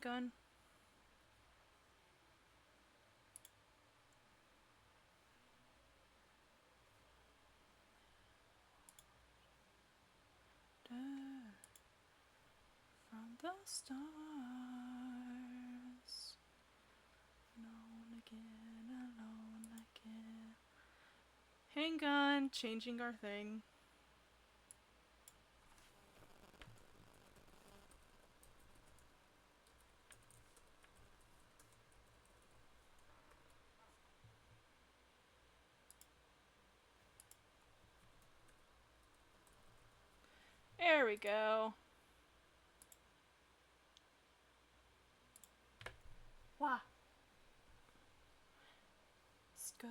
Hang on. From the stars, alone again, alone again. Hang on, changing our thing. There we go. Wow. Scope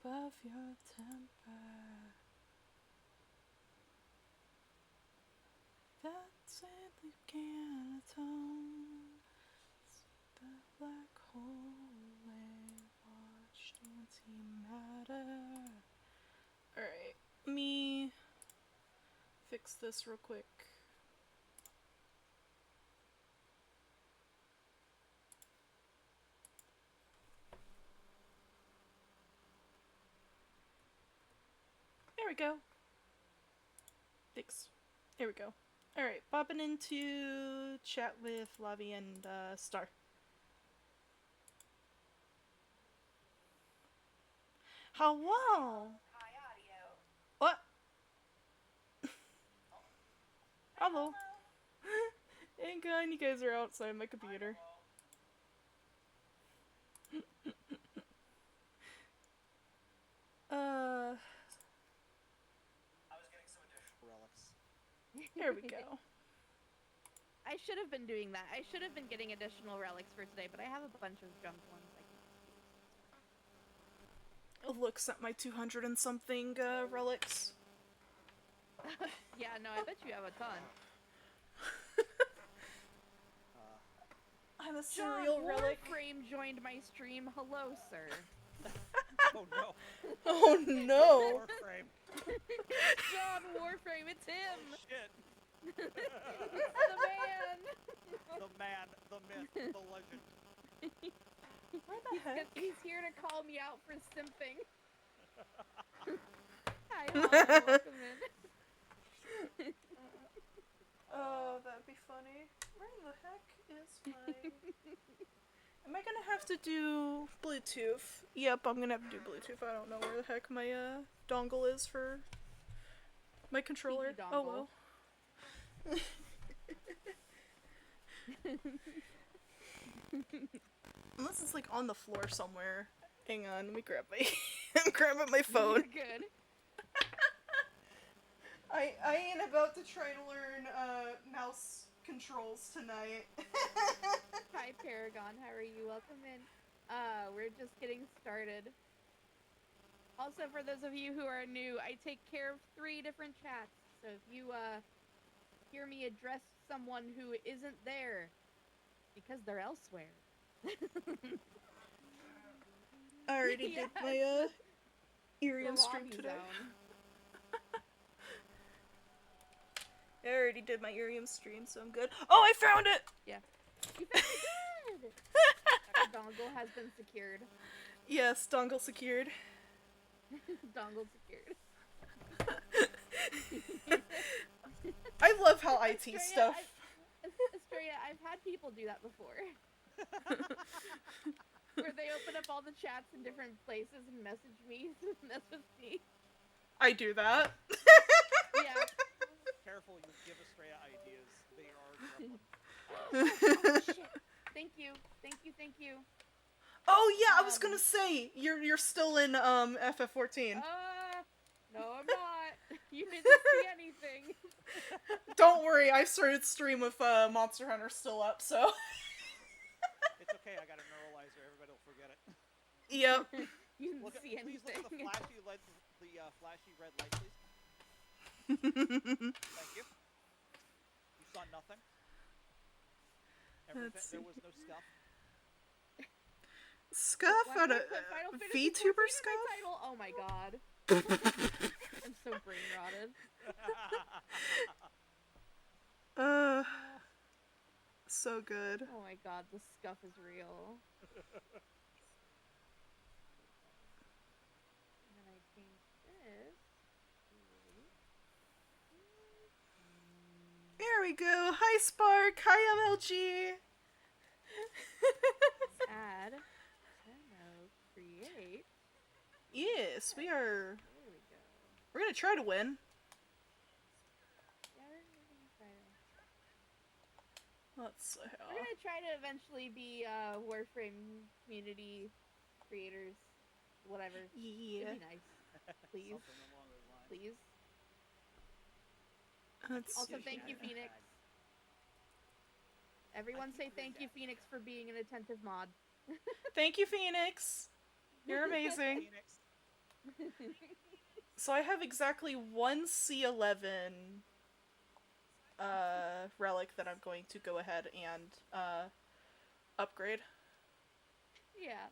of your temper. That's it, you can't atone. It's the black hole way watched antimatter. Alright, let me fix this real quick. There we go. Fix. There we go. Alright, popping into chat with Lavii and Star. Hello! What? Hello. Hang on, you guys are outside my computer. I was getting some additional relics. Here we go. I should have been doing that. I should have been getting additional relics for today, but I have a bunch of junk ones I can use. Looks at my 200 and something relics. Yeah, no, I bet you have a ton. I'm a serial relic. Warframe joined my stream. Hello, sir. Oh no. Oh no. Warframe. John Warframe, it's him. Shit. The man. The man, the myth, the legend. Where the heck? He's here to call me out for simping. Hi, welcome in. Oh, that'd be funny. Where the heck is my... Am I gonna have to do Bluetooth? Yep, I'm gonna have to do Bluetooth. I don't know where the heck my dongle is for my controller. Oh well. Unless it's like on the floor somewhere. Hang on, let me grab my I'm grabbing my phone. You're good. I ain't about to try to learn mouse controls tonight. Hi Paragon, how are you? Welcome in. We're just getting started. Also, for those of you who are new, I take care of 3 different chats. So if you hear me address someone who isn't there, because they're elsewhere. I already did my IRIAM stream today. I already did my IRIAM stream, so I'm good. Oh, I found it! Yeah. You found it good! The dongle has been secured. Yes, dongle secured. Dongle secured. I love how IT stuff. Estrella, I've had people do that before. Where they open up all the chats in different places and message me to mess with me. I do that. Yeah. Careful, you give Estrella ideas. They are Oh, shit. Thank you. Thank you, thank you. Oh yeah, I was gonna say, you're still in FF14. No I'm not. You didn't see anything. Don't worry, I've started stream with Monster Hunter still up, so. It's okay, I got a neuralizer, everybody will forget it. Yep. You didn't Look at, see anything. please look at the flashy red light, please. Thank you. You saw nothing? There was no scuff. Scuff at a VTuber scuff? Oh my god. I'm so brain rotted. So good. Oh my god, the scuff is real. And then I change this to... There we go. Hi, Spark. Hi, MLG. add demo create. Yes, we are. There we go. We're gonna try to win. Yeah, we're gonna try to. Let's see. We're gonna try to eventually be Warframe community creators, whatever. Yeah. It'd be nice. Please. Something along those lines. Please. Let's Also, see thank you, here. Phoenix. Everyone say thank you, Phoenix, for being an attentive mod. Thank you, Phoenix. You're amazing. Phoenix. So I have exactly one C11 relic that I'm going to go ahead and upgrade. Yeah.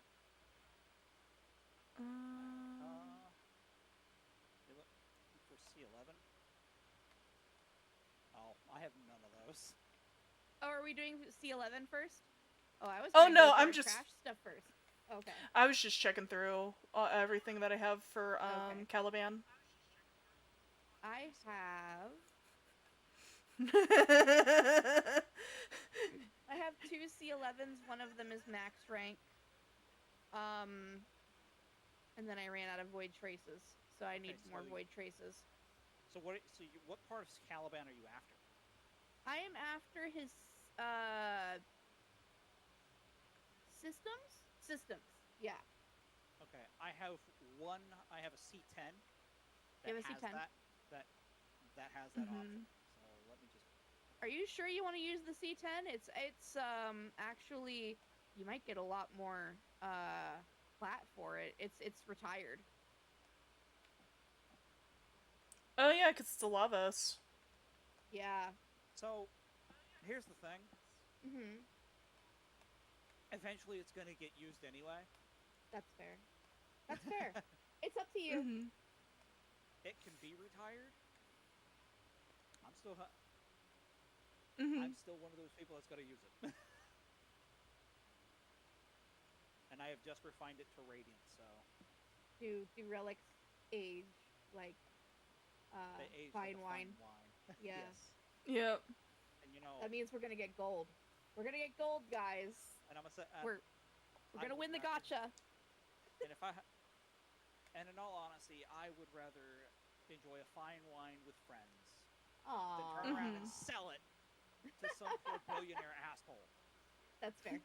You're looking for C11? Oh, I have none of those. Oh, are we doing C11 first? Oh, I was. Oh, trying to no, go for I'm our just- trash stuff first. Okay. I was just checking through everything that I have for Okay. Caliban. I have. I have 2 C11s. One of them is max rank. And then I ran out of void traces, so I need Okay, more so void traces. So what? So what part of Caliban are you after? I am after his systems. Systems. Yeah. Okay, I have one. I have a C10. You have a has C10? That has that Mhm. option. So let me just. Are you sure you want to use the C10? It's actually you might get a lot more plat for it. It's retired. Oh yeah, because it's a Lavos. Yeah. So, here's the thing. Mhm. Eventually, it's gonna get used anyway. That's fair. That's fair. It's up to you. Mm-hmm. It can be retired. I'm still. Mm-hmm. I'm still one of those people that's got to use it. And I have just refined it to Radiant, so. Do relics age like They age fine like a wine? fine wine. Yeah. Yes. Yep. And you know. That means we're gonna get gold. We're gonna get gold, guys. And I'm gonna say. We're gonna win the gotcha. And if and in all honesty, I would rather enjoy a fine wine with friends than Aww. turn around and sell it to some poor billionaire asshole. That's fair.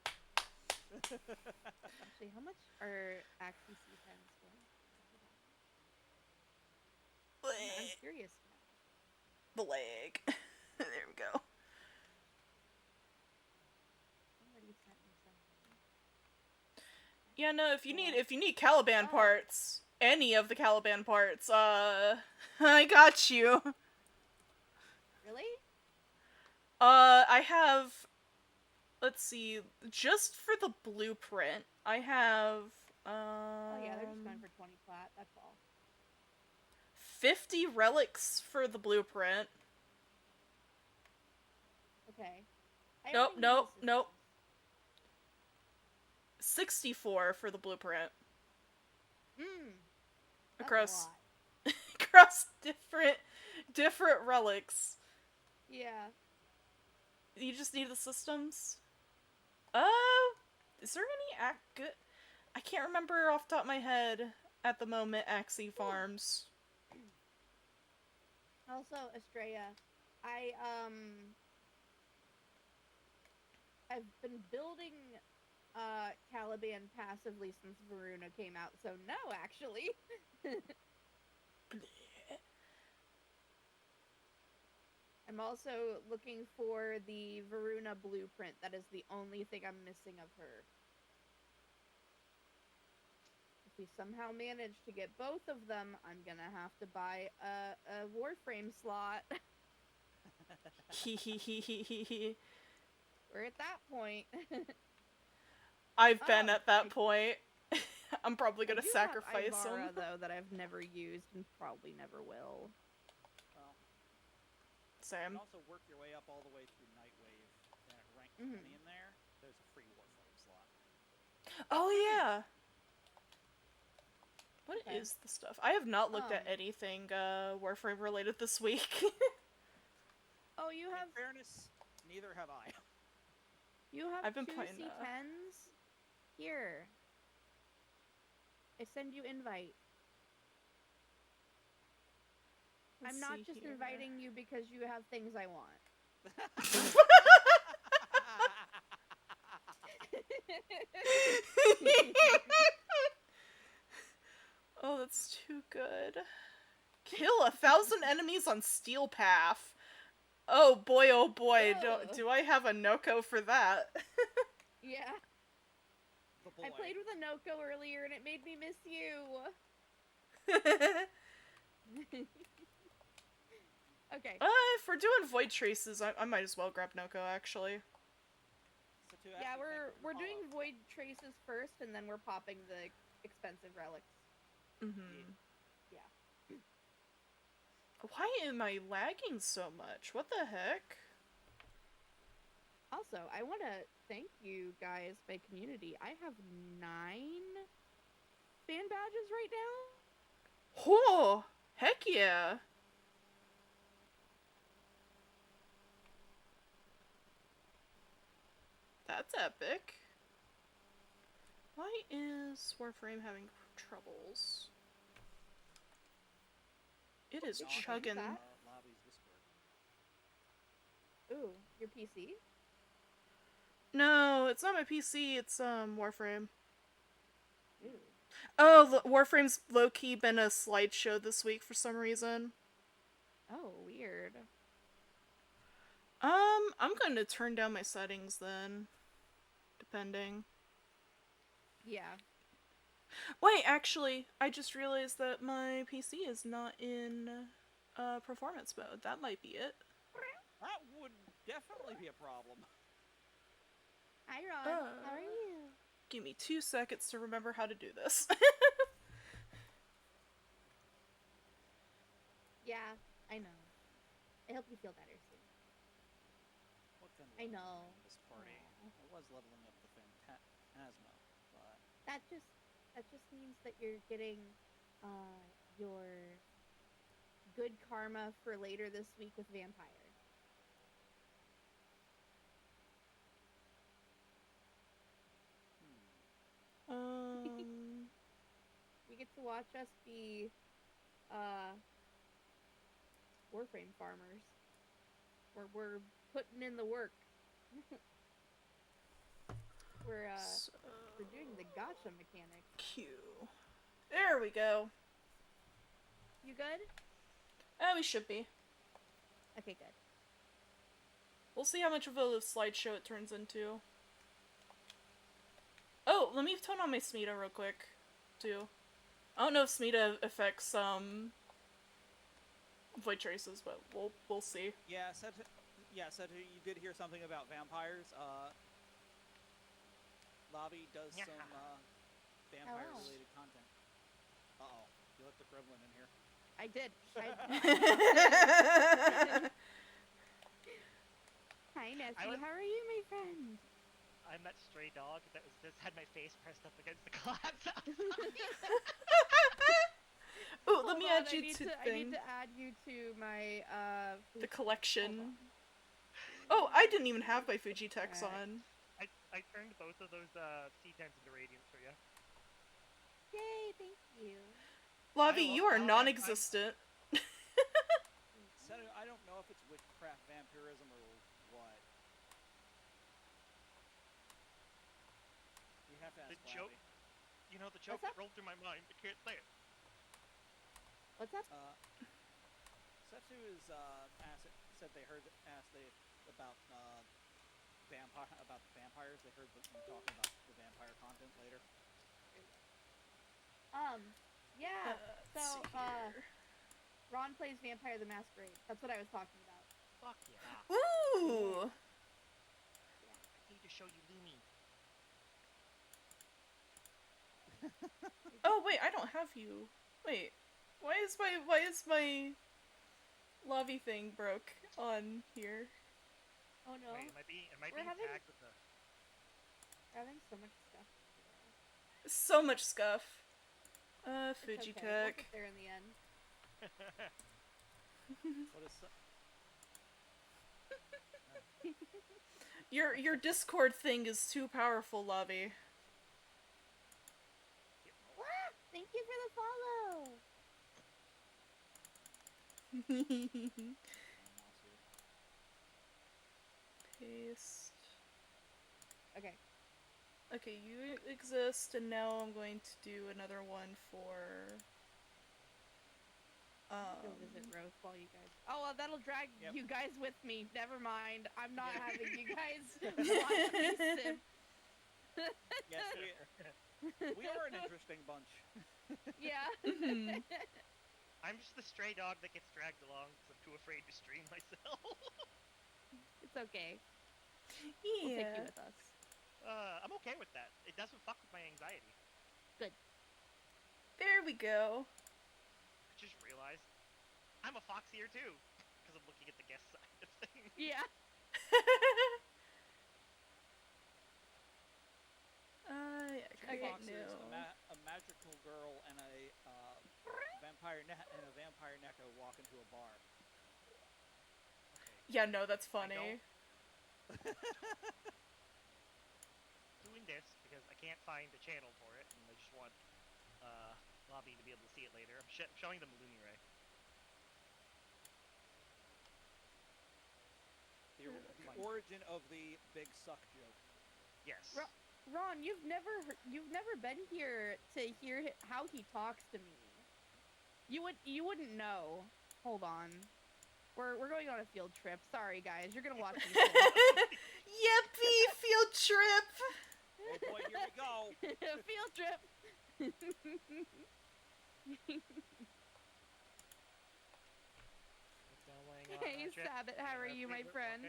Actually, how much are Axie C10s going? I'm curious now. The leg. There we go. Somebody sent me something. Yeah, no, if you need Caliban parts, any of the Caliban parts, I got you. Really? I have, let's see, just for the blueprint, I have, Oh yeah, they're just going for 20 plat, that's all. 50 relics for the blueprint. Okay. Nope. 64 for the blueprint. Across different relics. Yeah. You just need the systems. Is there any good? I can't remember off the top of my head at the moment. Axie Farms. Also, Estrella, I've been building Caliban passively since Varuna came out, so no, actually. I'm also looking for the Varuna blueprint. That is the only thing I'm missing of her. If we somehow manage to get both of them, I'm gonna have to buy a Warframe slot. We're at that point. I've been at that point. I'm probably gonna I do sacrifice have Ivara, them. though, that I've never used and probably never will. Well, Same. you can also work your way up all the way through Nightwave and at rank Mhm. money in there, there's a free Warframe slot. Oh yeah. What is Okay. the stuff? I have not looked at Um. anything Warframe related this week. Oh, you In have fairness, neither have I. I've been two playing, C10s here. I send you invite. let's I'm not see just here. inviting you because you have things I want. Oh, that's too good. Kill 1,000 enemies on Steel Path. Oh boy, Ugh. do I have a Noko for that? Yeah. The boy. I played with a Noko earlier and it made me miss you. Okay. If we're doing Void Traces, I might as well grab Noko, actually. So to Yeah, actually think we're of- doing Void Traces first and then we're popping the expensive relics. Mm-hmm. Yeah. Why am I lagging so much? What the heck? Also, I want to thank you guys, my community. I have 9 fan badges right now. Oh, heck yeah. That's epic. Why is Warframe having troubles? It is No, I'm chugging. in, Lavii's Discord. Ooh, your PC? No, it's not my PC, it's Warframe. Ooh. Oh, Warframe's low-key been a slideshow this week for some reason. Oh, weird. I'm gonna turn down my settings then. Depending. Yeah. Wait, actually, I just realized that my PC is not in performance mode. That might be it. That would definitely be a problem. Hi, Ron. How are you? Give me 2 seconds to remember how to do this. Yeah, I know. I hope you feel better soon. What kind of I level know. am in this party? Aw. I was leveling up the Phantasma, but That just means that you're getting your good karma for later this week with Vampire. You get to watch us be Warframe farmers. We're putting in the work. we're doing the gacha mechanics. Q. There we go. You good? We should be. Okay, good. We'll see how much of a slideshow it turns into. Oh, let me turn on my Smita real quick, too. I don't know if Smita affects Void Traces, but we'll see. yeah, said you did hear something about vampires. Lavii does some vampire-related content. Uh-oh, you let the gremlin in here. I did. Hi, Nessie. How are you, my friend? I'm that stray dog that was just had my face pressed up against the glass. Ooh, let me Hold on, add you to I need to add you to my the collection. Oh, I didn't even have my Fujitex on. I turned both of those C10s into radiance for you. Yay, thank you. Lavii, you are non-existent. So I don't know if it's witchcraft vampirism or what. You have to ask joke. You know, the joke that rolled through my mind. I can't say it. What's up? Setsu is said they heard about the vampires. They heard you talking about the vampire content later. Yeah. So Ron plays Vampire the Masquerade. That's what I was talking about. Fuck yeah. Ooh. Yeah. I need to show you Lumi. Oh wait, I don't have you. Wait, why is my Lavii thing broke on here? Oh no. Wait, am I being We're having- tagged with the? We're having so much stuff. So much scuff. It's Fuji okay. We'll Tech. get there in the end. What is Your Discord thing is too powerful, Lavii. Thank you for the follow. Paste. Okay. Okay, you exist, and now I'm going to do another one for. Go visit Rose while you guys. Oh, well, that'll drag Yep. you guys with me. Never mind. I'm not Yeah. having you guys watch me sim. Yes, we are an interesting bunch. Yeah. Mhm. I'm just the stray dog that gets dragged along because I'm too afraid to stream myself. It's okay. We'll take you Yeah. with us. I'm okay with that. It doesn't fuck with my anxiety. There we go. I just realized I'm a foxier too because I'm looking at the guest side of things. Yeah. Yeah, Okay. create Fox new. is a magical girl and a vampire neko walk into a bar. Okay. Yeah, no, that's funny. Doing this because I can't find a channel for it, and I just want Lavii to be able to see it later. I'm showing them Lumi Ray. The origin of the big suck joke. Yes. Ron, you've never been here to hear how he talks to me. You wouldn't know. Hold on. We're going on a field trip. Sorry guys, you're gonna watch me. Yippee! Field trip! Oh boy, here we go. Field trip. Hey Sabbath, how are you, my friend?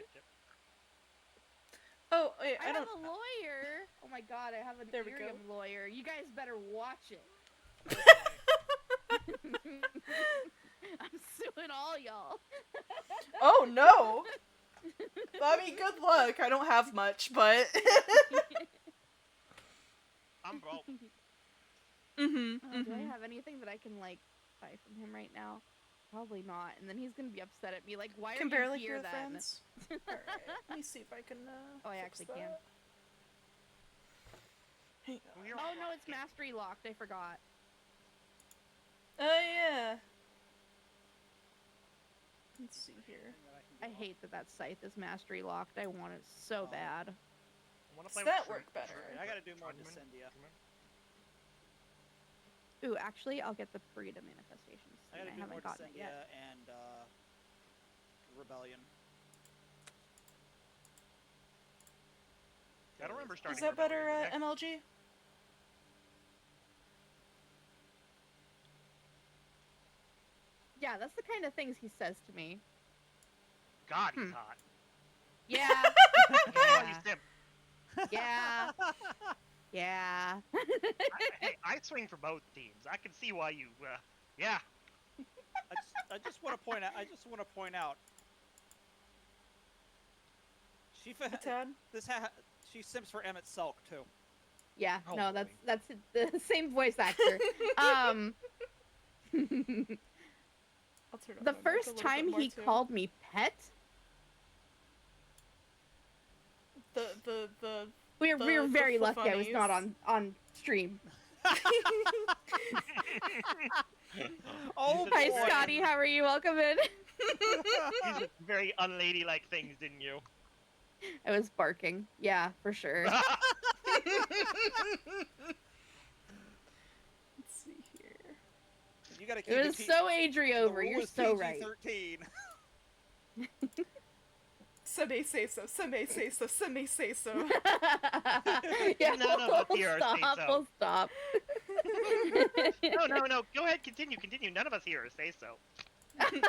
Oh, wait, I I have don't. a lawyer. Oh my god, I have an There we go. IRIAM lawyer. You guys better watch it. I'm suing all y'all. Oh no! I mean, good luck. I don't have much, but. I'm broke. Mm-hmm. Do I have anything that I can like buy from him right now? Probably not. And then he's gonna be upset at me. Like, why Can are barely you here hear then? friends. Alright, let me see if I can. Oh, I fix actually can. that. Hang on. Oh no, it's mastery locked. I forgot. Oh yeah. Let's see here. I hate that scythe is mastery locked. I want it so bad. I wanna Does play that with work Shrimp. better? I gotta do more Shrimp. Descendia. Ooh, actually, I'll get the Parita manifestations. I gotta do more haven't gotten it yet. Descendia and Rebellion. I don't remember starting. Is that better, Rebellion, did I? MLG? Yeah, that's the kind of things he says to me. God, he's hot. Yeah. Oh, you yeah. simp. Yeah. Yeah. Hey, I swing for both teams. I can see why you. Yeah. I just want to point out. Tad? She simps for Emmett Selk too. Yeah. Oh, no, boy. that's the same voice actor. I'll turn up The my mic a first little time bit more, he too. called me pet, we were the very lucky I was not funnies. on stream. Oh, Hi boy. Scotty, how are you? Welcome in. You did very unladylike things, didn't you? I was barking. Yeah, for sure. Let's see here. You gotta keep It was so Adri over. the rule You're is so right. PG-13. Somebody say so. Somebody say so. Somebody say so. Yeah, None of us here say stop. so. We'll stop. No. Go ahead, continue. None of us here say so.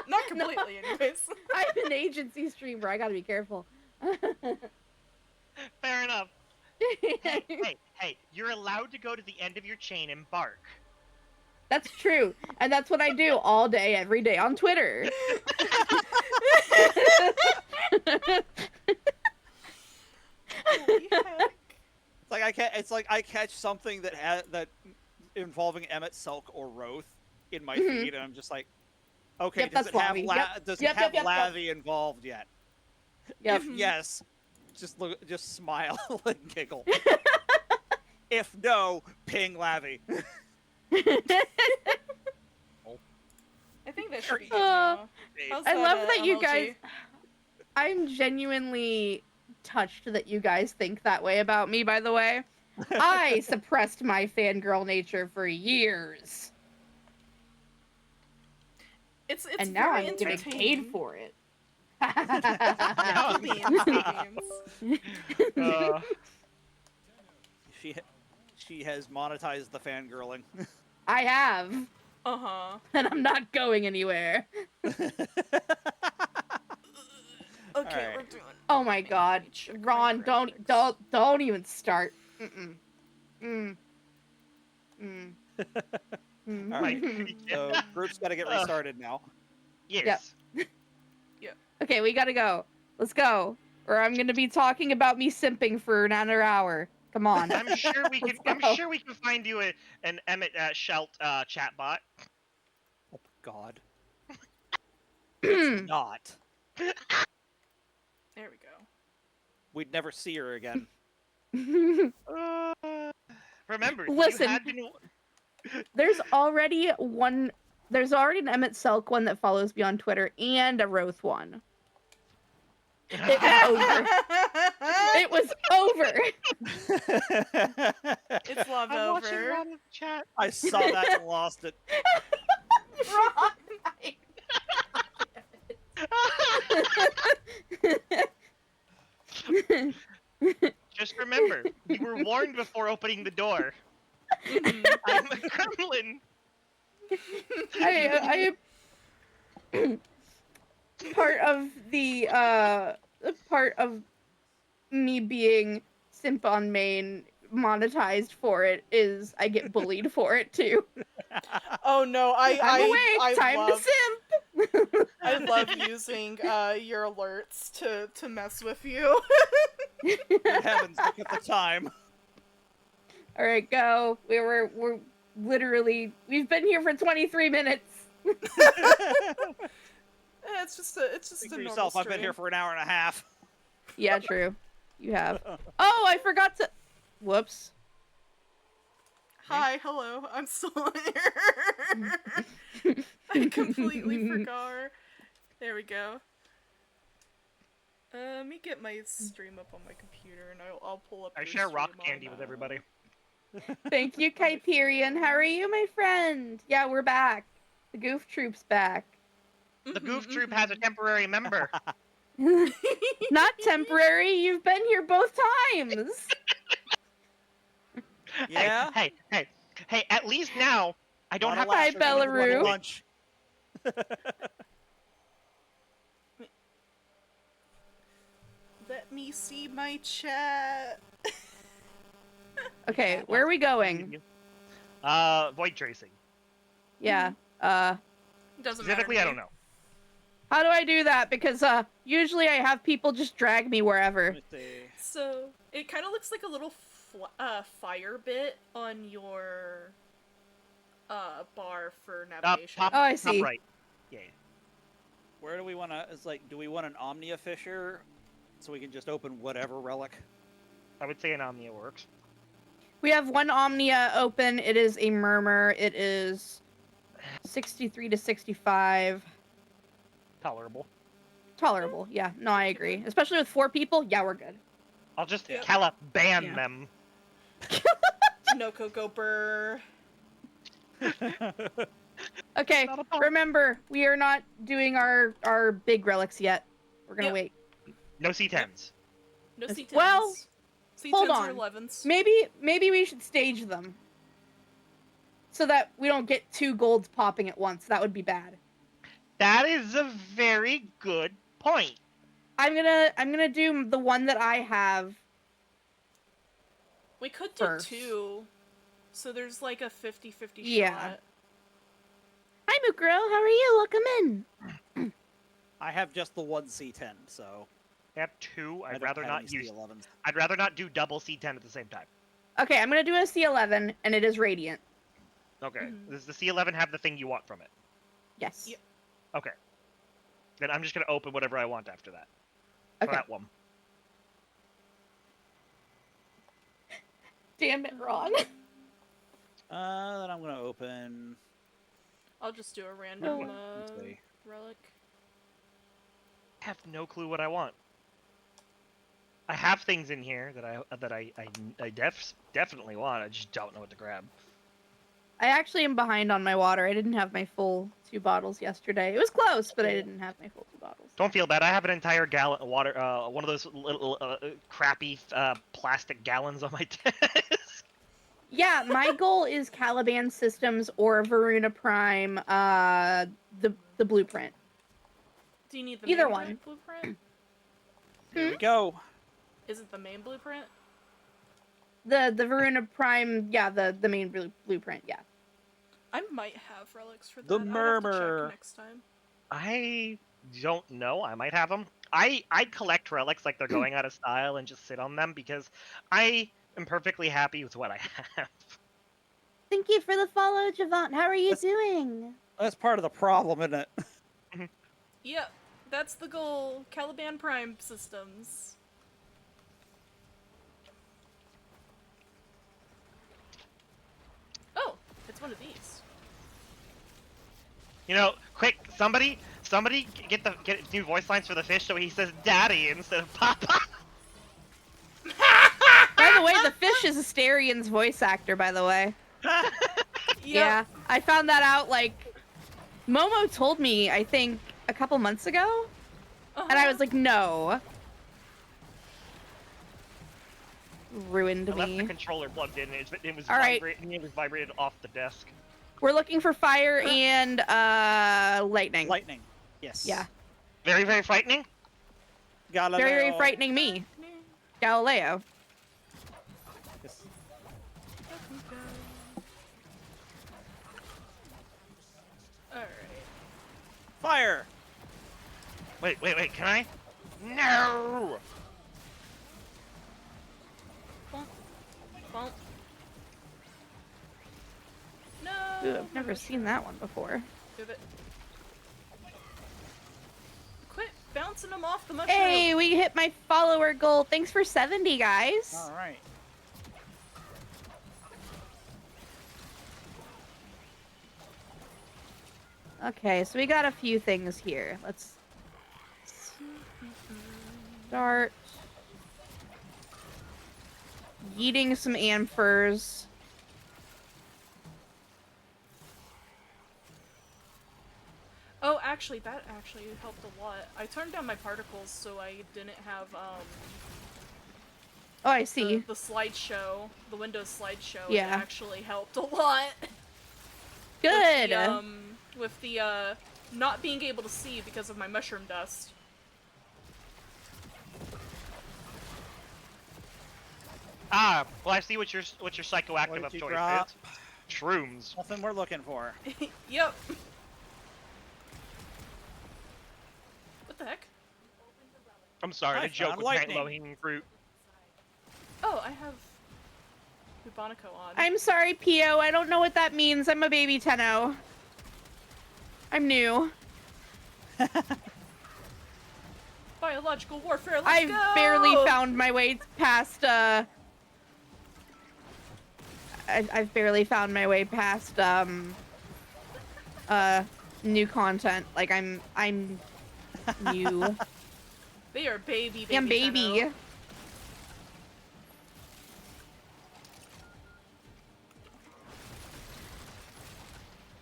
Not completely, anyways. I'm an agency streamer. I gotta be careful. Fair enough. Hey, you're allowed to go to the end of your chain and bark. That's true, and that's what I do all day, every day on Twitter. Holy heck. It's like I catch something that involving Emmett, Selk, or Roth in my Mhm. feed, and I'm just like, okay, Yep, does that's it have Lavii. Yep. does Yep, it have yep, yep, yep. Lavii involved yet? Yep. If yes, just smile and giggle. If no, ping Lavii. I think that should be good Uh, now. How's I love that you MLG? guys. I'm genuinely touched that you guys think that way about me, by the way. I suppressed my fangirl nature for years. It's And now very I'm getting entertaining. paid for it. Cool beans, cool beans. She has monetized the fangirling. I have. Uh-huh. And I'm not going anywhere. Okay, Alright. we're doing. Oh my god. Check my Ron, graphics. don't even start. Mm-mm. Mm. Mm. Mm. Right. So group's got to get restarted now. Yes. Okay, we gotta go. Let's go. Or I'm gonna be talking about me simping for another hour. Come on. I'm sure we can. Let's I'm go. sure we can find you an Emmett Shelt chatbot. Oh God. It's not. There we go. We'd never see her again. Remember, Listen. you had been. There's already an Emmett Selk one that follows me on Twitter and a Roth one. It was over. It's love I'm watching over. Ron in the chat. I saw that and lost it. Just remember, you were warned before opening the door. I'm a gremlin. I part of me being simp on main monetized for it is I get bullied for it too. Oh no, I'm awake. I Time love, to simp. I love using your alerts to mess with you. Good heavens, look at the time. All right, go. We're literally we've been here for 23 minutes. It's just Think a for normal yourself, stream. I've been here for an hour and a half. Yeah, true. You have. Oh, I forgot to. Whoops. Hi, hello. I'm still here. I completely forgot. There we go. Let me get my stream up on my computer, and I'll pull up. I your share rock stream candy on, with everybody. Thank you, Kyperian. How are you, my friend? Yeah, we're back. The Goof Troop's back. The Goof Troop has a temporary member. Not temporary. You've been here both times. Yeah. Hey, at least now I don't have Hi, to Belarus. Lunch. Let me see my chat. Okay, where are we going? Void tracing. Yeah. Doesn't Specifically, matter. I don't know. How do I do that? Because usually I have people just drag me wherever. Let me see. So it kind of looks like a little fire bit on your bar for navigation. Oh, I see. Top right. Yeah. Where do we want to? It's like, do we want an Omnia Fisher, so we can just open whatever relic? I would say an Omnia works. We have one Omnia open. It is a Murmur. It is 63 to 65. Tolerable. Tolerable. Yeah. No, I agree. Especially with 4 people. Yeah, we're good. I'll just Yeah. ban Yeah. them. No Coco Burr. Okay. Not a problem. Remember, we are not doing our big relics yet. We're gonna Yep. wait. No C10s. No C10s. Well, C10s hold or on. 11s. Maybe we should stage them so that we don't get 2 golds popping at once. That would be bad. That is a very good point. I'm gonna do the one that I have. We could do First. 2. So there's like a 50-50 Yeah. shot. Hi, Mukro. How are you? Welcome in. I have just the one C10, so I have 2. I I'd don't rather have not any use. C11s. I'd rather not do double C10 at the same time. Okay, I'm gonna do a C11, and it is radiant. Okay. Mhm. Does the C11 have the thing you want from it? Yes. Yep. Okay. Then I'm just gonna open whatever I want after that. For Okay. that one. Damn it, Ron. Then I'm gonna open. I'll just do a random Let's see. relic. I have no clue what I want. I have things in here that I definitely want. I just don't know what to grab. I actually am behind on my water. I didn't have my full 2 bottles yesterday. It was close, but I didn't have my full 2 bottles. Don't feel bad. I have an entire gallon of water. One of those little crappy plastic gallons on my desk. Yeah, my goal is Caliban Systems or Varuna Prime, the blueprint. Do you need the Either main one. blueprint? Here we go. Is it the main blueprint? The Varuna Prime, yeah, the main blueprint, yeah. I might have relics for that. The I'd have to murmur. check next time. I don't know. I might have them. I collect relics like they're going out of style and just sit on them because I am perfectly happy with what I have. Thank you for the follow, Javant. How are you That's- doing? That's part of the problem, isn't it? Yep, that's the goal. Caliban Prime systems. Oh, it's one of these. You know, quick, somebody get new voice lines for the fish so he says "daddy" instead of "papa." By the way, the fish is Asterian's voice actor, by the way. Yep. Yeah, I found that out, like, Momo told me, I think, a couple months ago, and I was like, no. Ruined I left the me. controller plugged in. It was All right. vibrating. It was vibrated off the desk. We're looking for fire and, lightning. Lightning. Yes. Yeah. Very, very frightening. Galileo. Very, very frightening me. Galileo. Yes. Alright. Fire. Wait, can I? No! Bump. No! Ooh, I've never seen that one before. Give it. Quit bouncing them off the mushroom. Hey, we hit my follower goal. Thanks for 70, guys. All right. Okay, so we got a few things here. Let's start yeeting some amphers. Oh, actually, that actually helped a lot. I turned down my particles so I didn't have, Oh, I see. the slideshow, the Windows slideshow. Yeah. It actually helped a lot. Good. With the not being able to see because of my mushroom dust. Ah, well, I see what your psychoactive What of did you choice drop? is. Shrooms. Nothing we're looking for. Yep. What the heck? I'm sorry, I the joke found was giant lightning. low-hanging fruit. Oh, I have Bubonico on. I'm sorry, Pio. I don't know what that means. I'm a baby Tenno. I'm new. Biological warfare, let's I've go! barely found my way past, I've barely found my way past, new content. Like, I'm new. They are baby I'm baby. Tenno.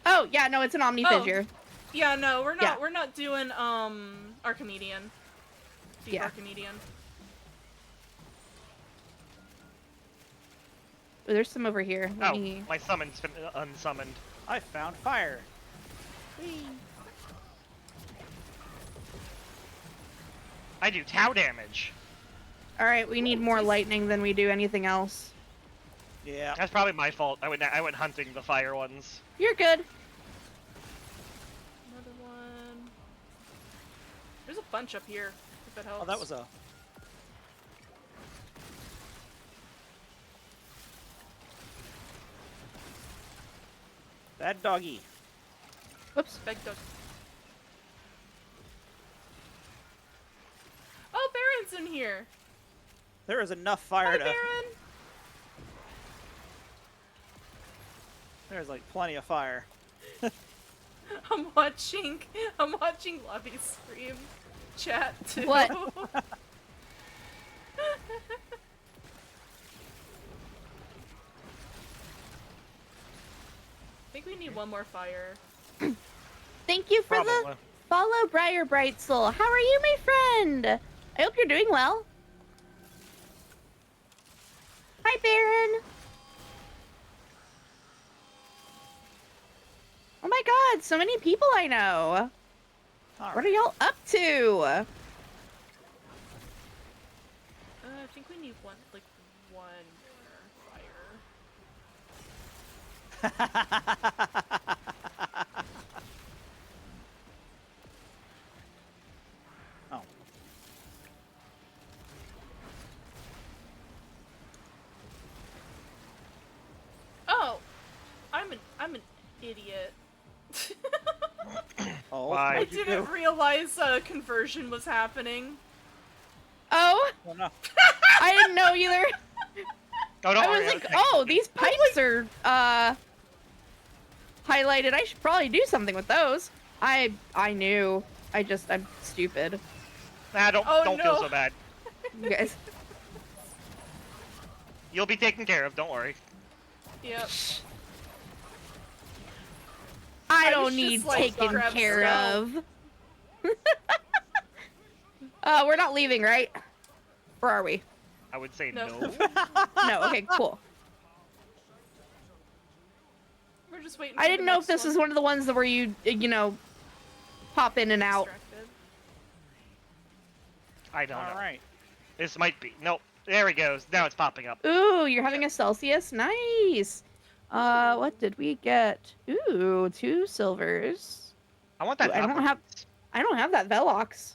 Oh, yeah, no, it's an Omni Fissure. Yeah, no, we're not. Yeah. We're not doing Archimedian. Deep Yeah. Archimedian. Oh, there's some over here. Let Oh, me... my summon's been unsummoned. I found fire. I do tau damage. Alright, we need more lightning than we do anything else. Yeah. That's probably my fault. I went hunting the fire ones. You're good. Another one. There's a bunch up here. If that helps. Oh, that was a Bad doggy. Whoops. Big dog. Oh, Baron's in here. There is enough fire Hi, to. Baron. There's like plenty of fire. I'm watching Lavii stream chat too. What? I think we need one more fire. Thank you for the Probably. follow, Briar Bright Soul. How are you, my friend? I hope you're doing well. Hi, Baron. Oh my god, so many people I know. All What are y'all up to? I think we need one more fire. Oh. Oh, I'm an idiot. Oh, Why? I what'd you didn't do? realize conversion was happening. Oh, Oh no. I didn't know either. Oh, don't I worry. was like, okay. oh, these pipes are highlighted. I should probably do something with those. I knew. I'm stupid. Nah, don't Oh, feel no. so bad. You guys. You'll be taken care of. Don't worry. Yep. I I don't was need just, like, taken grab care stuff. of. We're not leaving, right? Where are we? I would say No. no. No. Okay, cool. We're just waiting. I didn't know if this was one of the ones where you know, pop in and out. Distracted. I don't know. All right. This might be. Nope. There he goes. Now it's popping up. Ooh, you're having a Celsius? Nice. What did we get? Ooh, 2 silvers. I want that. Ooh, I don't upper have- piece. I don't have that Velox.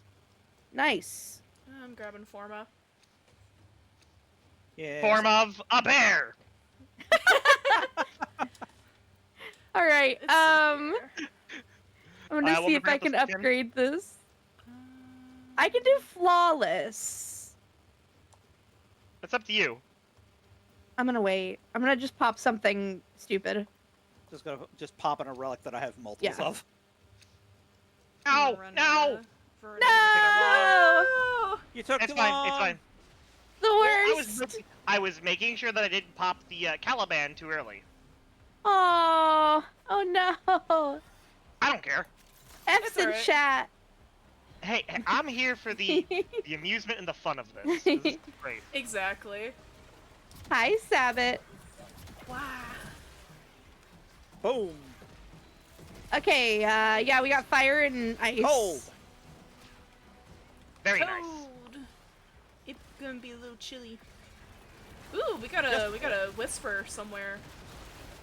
Nice. I'm grabbing Forma. Yeah. Form of a bear. All right. It's I'm here. gonna what see if I grab can this again? upgrade this. I can do flawless. It's up to you. I'm gonna wait. I'm gonna just pop something stupid. Just pop in a relic that I have multiples Yeah. of. I'm Ow! gonna run, No! for No! You took It's too fine. long. It's fine. The Well, worst. I was making sure that I didn't pop the Caliban too early. Oh no. I don't care. F's It's in alright. chat. Hey, I'm here for the amusement and the fun of this. This is great. Exactly. Hi, Sabbath. Wow. Boom. Okay, yeah, we got fire and ice. Cold. Very nice. Cold. It's gonna be a little chilly. Ooh, we got a whisper somewhere.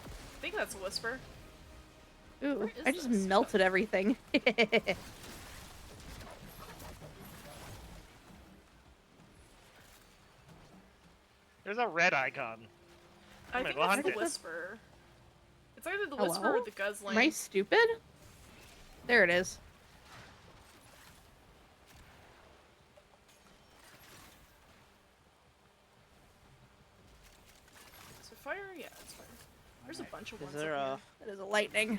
I think that's a whisper. Ooh, Where is I just this? melted everything. There's a red icon. I I'm think gonna it's hunt the it. whisper. It's either the Hello? whisper or the guzzling. Am I stupid? There it is. Is it fire? Yeah, it's fire. There's a bunch of Is ones. there up That is a lightning.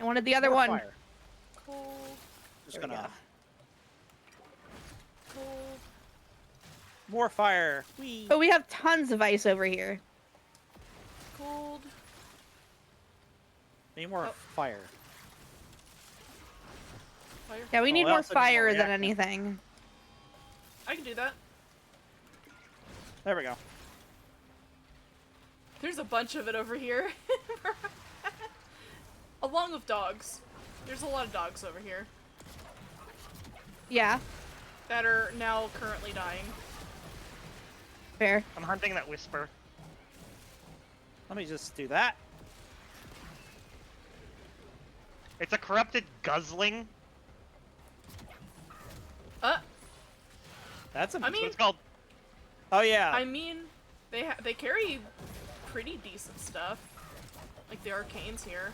I wanted the other more one. fire? here. Cold, Just There we gonna. cold. More fire. Whee. But we have tons of ice over here. Cold. Need more Oh. fire. Fire. Yeah, we Oh, need we more also need more fire than reactor. anything. I can do that. There we go. There's a bunch of it over here. Along with dogs. There's a lot of dogs over here Yeah, that are now currently dying. fair. I'm hunting that whisper. Let me just do that. It's a corrupted guzzling. That's a. I That's mean- what it's called. Oh yeah. I mean, they carry pretty decent stuff. Like the arcanes here.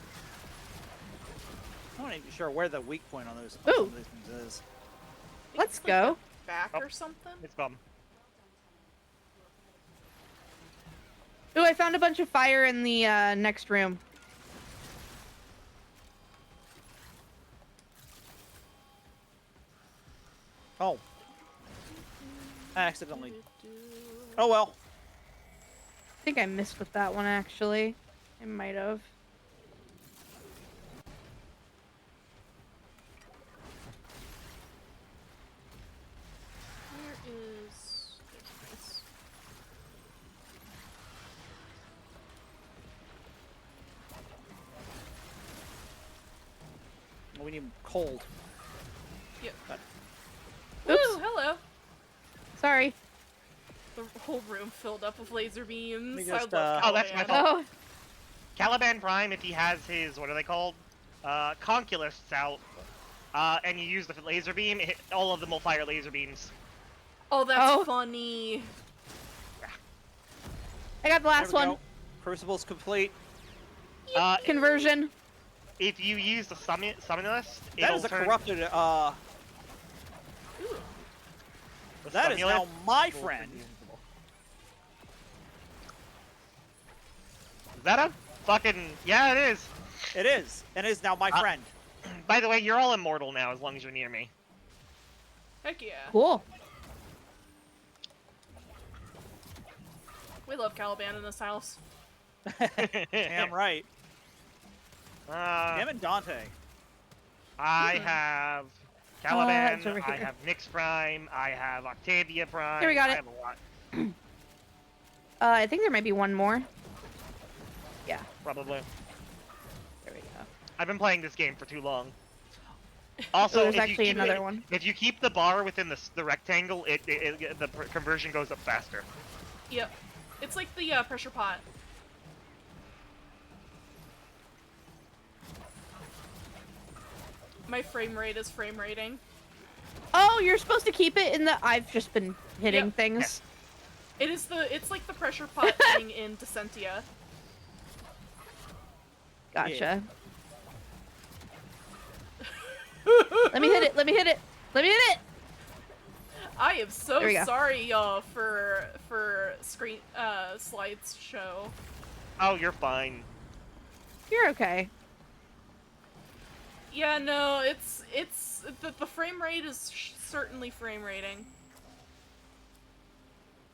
I'm not even sure where the weak point on those Ooh. some of these things is. I think Let's it's, like, go. the back Oh. or something? It's gone. Ooh, I found a bunch of fire in the next room. Oh. Accidentally. Oh well. I think I missed with that one, actually. I might have. Where is... There's this. We need cold. Yep. Oops. Woo, hello! Sorry. The whole room filled up with laser beams. Let me I just, love Oh, that's my Caliban. fault. Oh, Caliban Prime, if he has his, what are they called? Conculists out, and you use the laser beam, all of them will fire laser beams. Oh, that's Oh. funny. I got the last There we one. go. Crucible's complete. Conversion. If you use the summonist, That it'll is a turn... corrupted, Ooh. the that is Summonist now my will friend. be usable. Is that a fucking... Yeah, it is. It is. And it is now my friend. By the way, you're all immortal now as long as you're near me. Heck yeah. Cool. We love Caliban in this house. Damn right. Uh, Him and Dante. I have Caliban, it's over I here. have Nyx Prime, I have Octavia Prime. Here, we got I it. have a lot, I think there might be one more. Yeah, probably. there we go. I've been playing this game for too long. Also, There's if you actually keep another it- one. If you keep the bar within the rectangle, the conversion goes up faster. Yep. It's like the pressure pot. My frame rate is frame rating. Oh, you're supposed to keep it in the... I've just been hitting Yep. things. It's like the pressure pot thing in Descentia. Gotcha. Let me hit it. Let me hit it. Let me hit it. I am so There we go. sorry, y'all, for screen slides show. Oh, you're fine. You're okay. Yeah, no, it's the frame rate is certainly frame rating.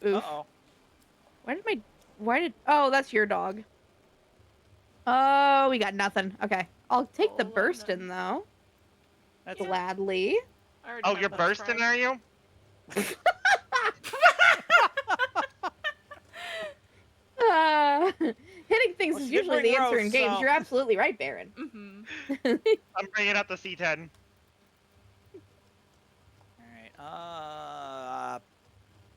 Oof. Uh-oh. Why did... Oh, that's your dog. Oh, we got nothing. Okay. I'll take the Oh, burst no. in, though. That's Gladly. I already Oh, have you're that bursting, tried. are you? Hitting things Well, is she did usually bring the answer in roast, games. so- You're absolutely right, Baron. Mm-hmm. I'm bringing up the C10. Alright,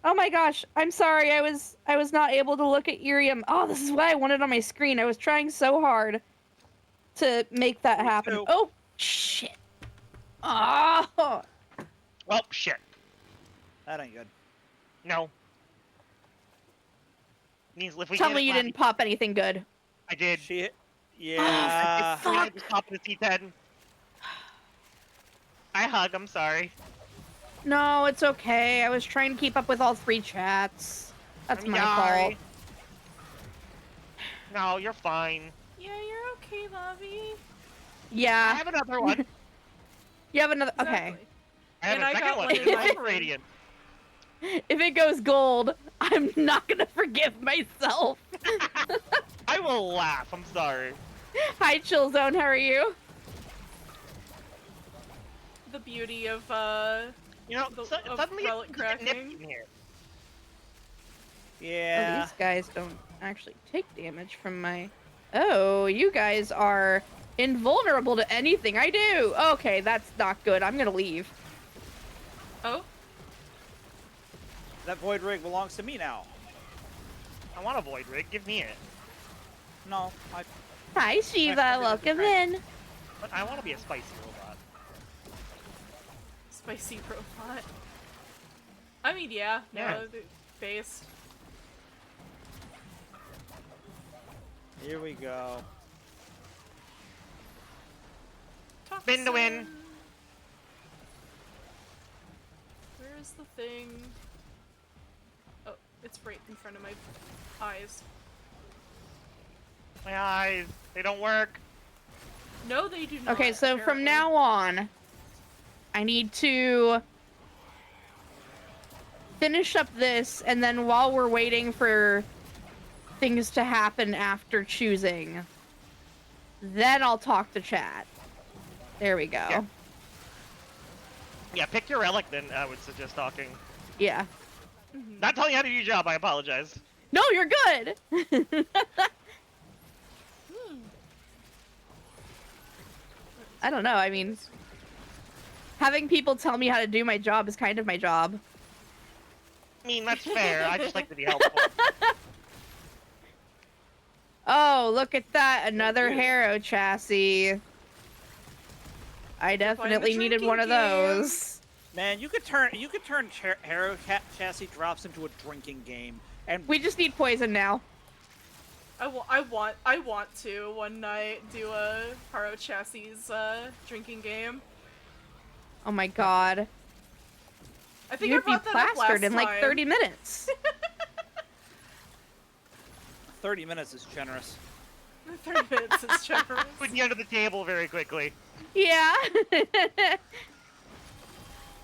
Oh my gosh, I'm sorry. I was not able to look at IRIAM. Oh, this is what I wanted on my screen. I was trying so hard to make that Me happen. too. Oh, shit. Oh. Well, shit. that ain't good. No. Means if we Tell get me it you last- didn't pop anything good. I did. Shit. Oh, Yeah. fuck. I just popped the C10. I hug, I'm sorry. No, it's okay. I was trying to keep up with all 3 chats. That's I'm my sorry. fault. No, you're fine. Yeah, you're okay, Lavii. I Yeah. have another one. You have another... Okay. Exactly. I have And a I second got one. one It's in my also thing. radiant. If it goes gold, I'm not gonna forgive myself. I will laugh. I'm sorry. Hi, Chill Zone. How are you? The beauty of You know, The- of suddenly relic it's get nippy cracking. in here. Oh, Yeah. these guys don't actually take damage from my... Oh, you guys are invulnerable to anything I do. Okay, that's not good. I'm gonna leave. oh, That void rig belongs to me now. I want a void rig. Give me it. No, I... Hi, Shiva. that's Welcome different. in. But I want to be a spicy robot. spicy robot. I mean, yeah, Yeah. no, based. Here we go. Spin to win. Where is the thing? Oh, it's right in front of my eyes. My eyes, they don't work. No, they do not. Okay, so from apparently. now on, I need to finish up this, and then while we're waiting for things to happen after choosing, then I'll talk to chat. There we go. Yeah, pick your relic then, I would suggest talking. Yeah. Not telling you how to do your job, I apologize. No, you're good! I don't know, I mean, having people tell me how to do my job is kind of my job. I mean, that's fair, I just like to be helpful. Oh, look at that, another you. Harrow chassis. I definitely needed drinking one of game. those. Man, you could turn Harrow chassis drops into a drinking game, and We just need poison now. I want to one night do a Haro Chassis drinking game. Oh my god. I think You'd I be brought that up plastered last in like time. 30 minutes. 30 minutes is generous. 30 minutes is generous. Put you under the table very quickly. Yeah.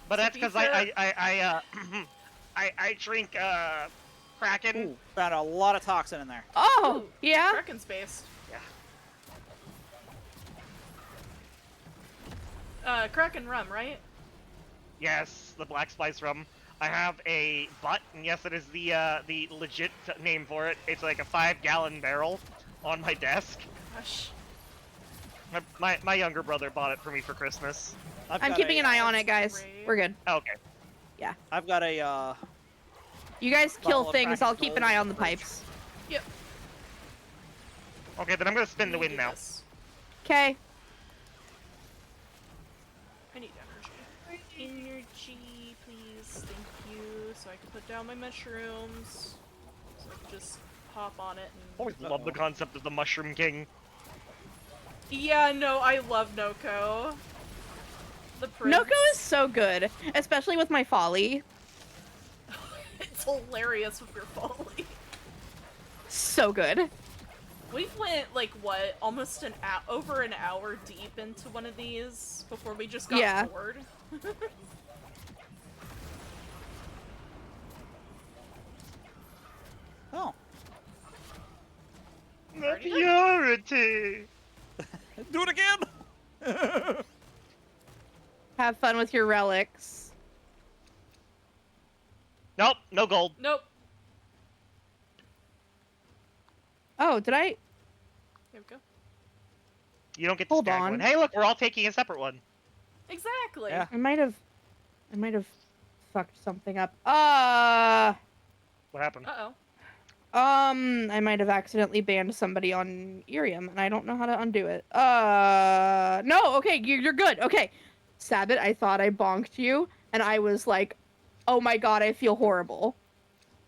But that's be because fair- I drink Kraken. Ooh, found a lot of toxin in there. Oh, Ooh, yeah. Kraken's based. Yeah. Kraken rum, right? Yes, the black spice rum. I have a butt, and yes, it is the legit name for it. It's like a 5-gallon barrel on my desk. Gosh. My younger brother bought it for me for Christmas. I'm keeping an eye on it, guys. great. We're good. Okay. I've got a You guys kill Bottle of things, Kraken I'll keep an Gold eye in on the the fridge. pipes. Yep. Okay, then I'm gonna spin the Let me win do now. this. Okay. I need energy. Energy, please. Thank you. So I can put down my mushrooms. So I can just hop on it and... Always love the concept of the Mushroom King. Yeah, no, I love Noko. The prince. Noko is so good, especially with my folly. It's hilarious with your folly. So good. We've went, like, what, almost over an hour deep into one of these before we just got bored. oh. The purity! Do it again. Have fun with your relics. Nope, no gold. Nope. Oh, did I? There we go. You don't get to Hold snag on. one. Hey, look, we're all taking a separate one. Exactly. Yeah. I might have fucked something up. What happened? Uh-oh. I might have accidentally banned somebody on IRIAM, and I don't know how to undo it. No, okay, you're good. Okay. Sabbath, I thought I bonked you, and I was like, oh my god, I feel horrible.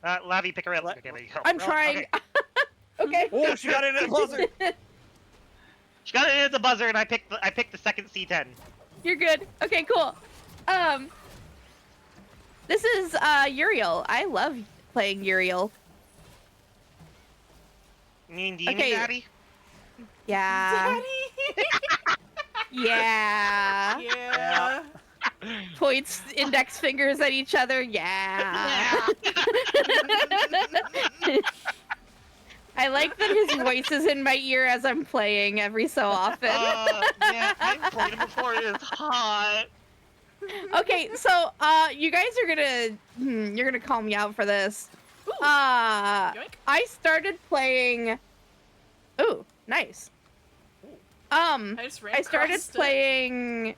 Lavii, pick a relic. Okay, there you go. I'm Well, trying. okay. Okay. Oh, she got in at the buzzer. She got it in at the buzzer, and I picked the second C10. You're good. Okay, cool. This is, Uriel. I love playing Uriel. You mean Demon Okay. Daddy? Yeah. Daddy! Yeah. Yeah. Points index fingers at each other. Yeah. I like that his voice is in my ear as I'm playing every so often. Yeah, I've played him before. It is hot. Okay, so you guys are you're gonna call me out for this. Ooh. I started playing. Ooh, nice. I just ran I started across it. playing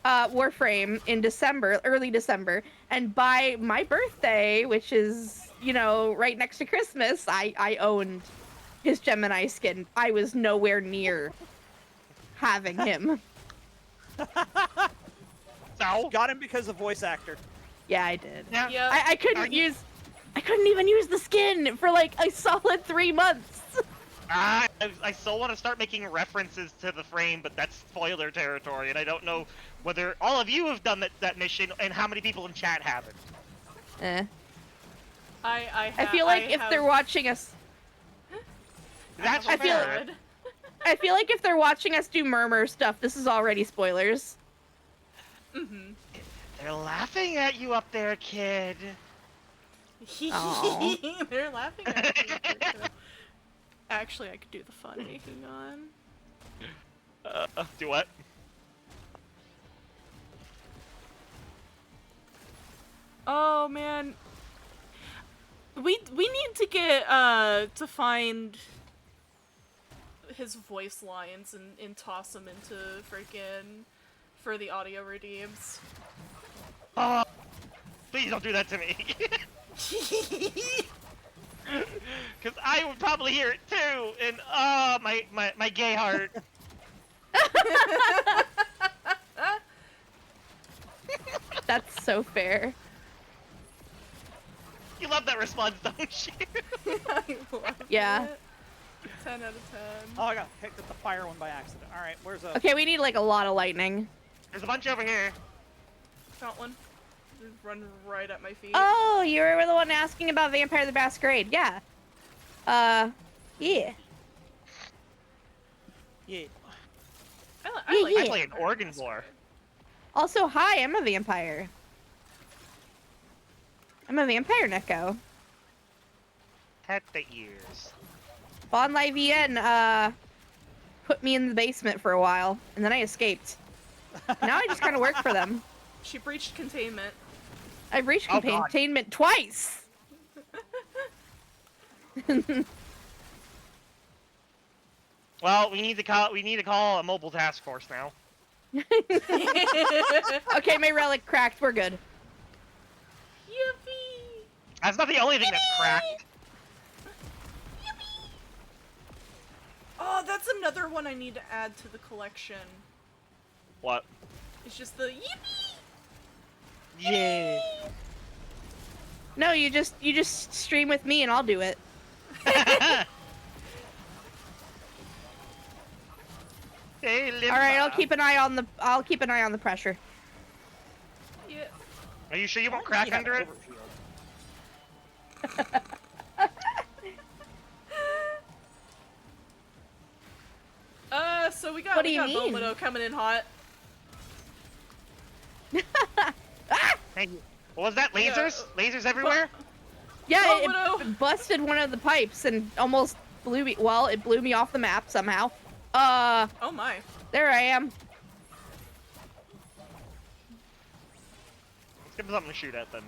Warframe in December, early December, and by my birthday, which is, you know, right next to Christmas, I owned his Gemini skin. I was nowhere near having him. So? Got him because of voice actor. Yeah, I did. Yeah. Yeah. I couldn't even use the skin for like a solid 3 months. I still want to start making references to the frame, but that's spoiler territory, and I don't know whether all of you have done that mission and how many people in chat haven't. I feel like if they're watching us, That's I feel- fair. I feel like if they're watching us do murmur stuff, this is already spoilers. Mm-hmm. They're laughing at you up there, kid. Aw. They're laughing at me. Actually, I could do the funny. Hang on. Do what? Oh man, we need to get to find his voice lines and toss them into freaking for the audio redeems. Oh, please don't do that to me. Because I would probably hear it too, and my gay heart. That's so fair. You love that response, don't you? I love Yeah. it. 10 out of 10. Oh, I got picked at the fire one by accident. All right, where's a? Okay, we need like a lot of lightning. There's a bunch over here. Got one. Just run right at my feet. Oh, you were the one asking about Vampire the Masquerade. Yeah. Yeah. Yeah. I Yeah, like yeah. I play an organ war. Also, hi, I'm a vampire. I'm a vampire, Neko. Pet the ears. Bon Lavii and put me in the basement for a while, and then I escaped. Now I just kind of work for them. She breached containment. I've reached Oh, God. containment twice. Well, we need to call a mobile task force now. Okay, my relic cracked. We're good. Yippee! That's not the only thing that's cracked. Oh, that's another one I need to add to the collection. What? It's just the yippee! Yeah. No, you just stream with me and I'll do it. Hey, All right, I'll keep an eye on the pressure. Yeah. Are you sure you won't Why does crack he have under it? overshield? So we got What do you Bone mean? Widow coming in hot. Thank you. What was that? Yeah, Lasers? Lasers everywhere? Yeah, Oh, it Widow. busted one of the pipes and almost blew me. Well, it blew me off the map somehow. There Oh my. I am. Let's give him something to shoot at then.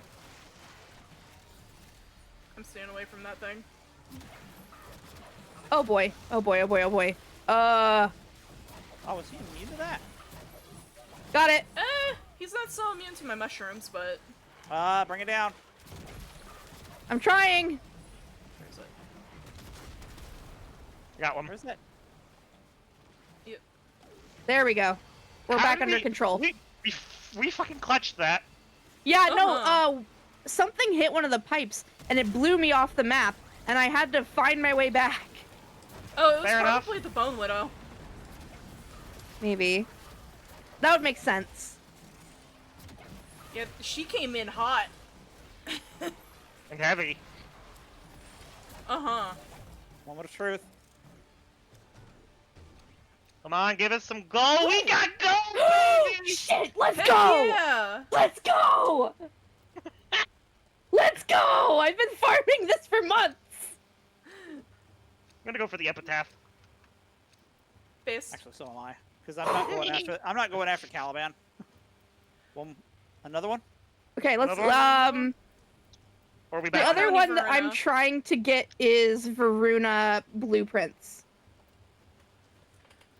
I'm staying away from that thing. Oh boy. Oh boy. Oh boy. Oh boy. Oh, was he immune to that? Got it. He's not so immune to my mushrooms, but... Bring it down. I'm trying. Where is it? Got one. Where's that? Yep. There we go. We're How back did under we- control. We fucking clutched that. Yeah, Uh-huh. no, something hit one of the pipes and it blew me off the map and I had to find my way back. Oh, it was Fair enough. probably the Bone Widow. Maybe. That would make sense. Yeah, she came in hot. And heavy. Uh-huh. Moment of truth. Come on, give us some gold. We got gold, baby! Shit, let's Heck go! yeah! Let's go! Let's go! I've been farming this for months! I'm gonna go for the epitaph. Base. Actually, so am I. Because I'm not going after Caliban. One, another one. Okay, let's, Another one? Or are we the back? other Tony one that I'm Verona. trying to get is Varuna blueprints.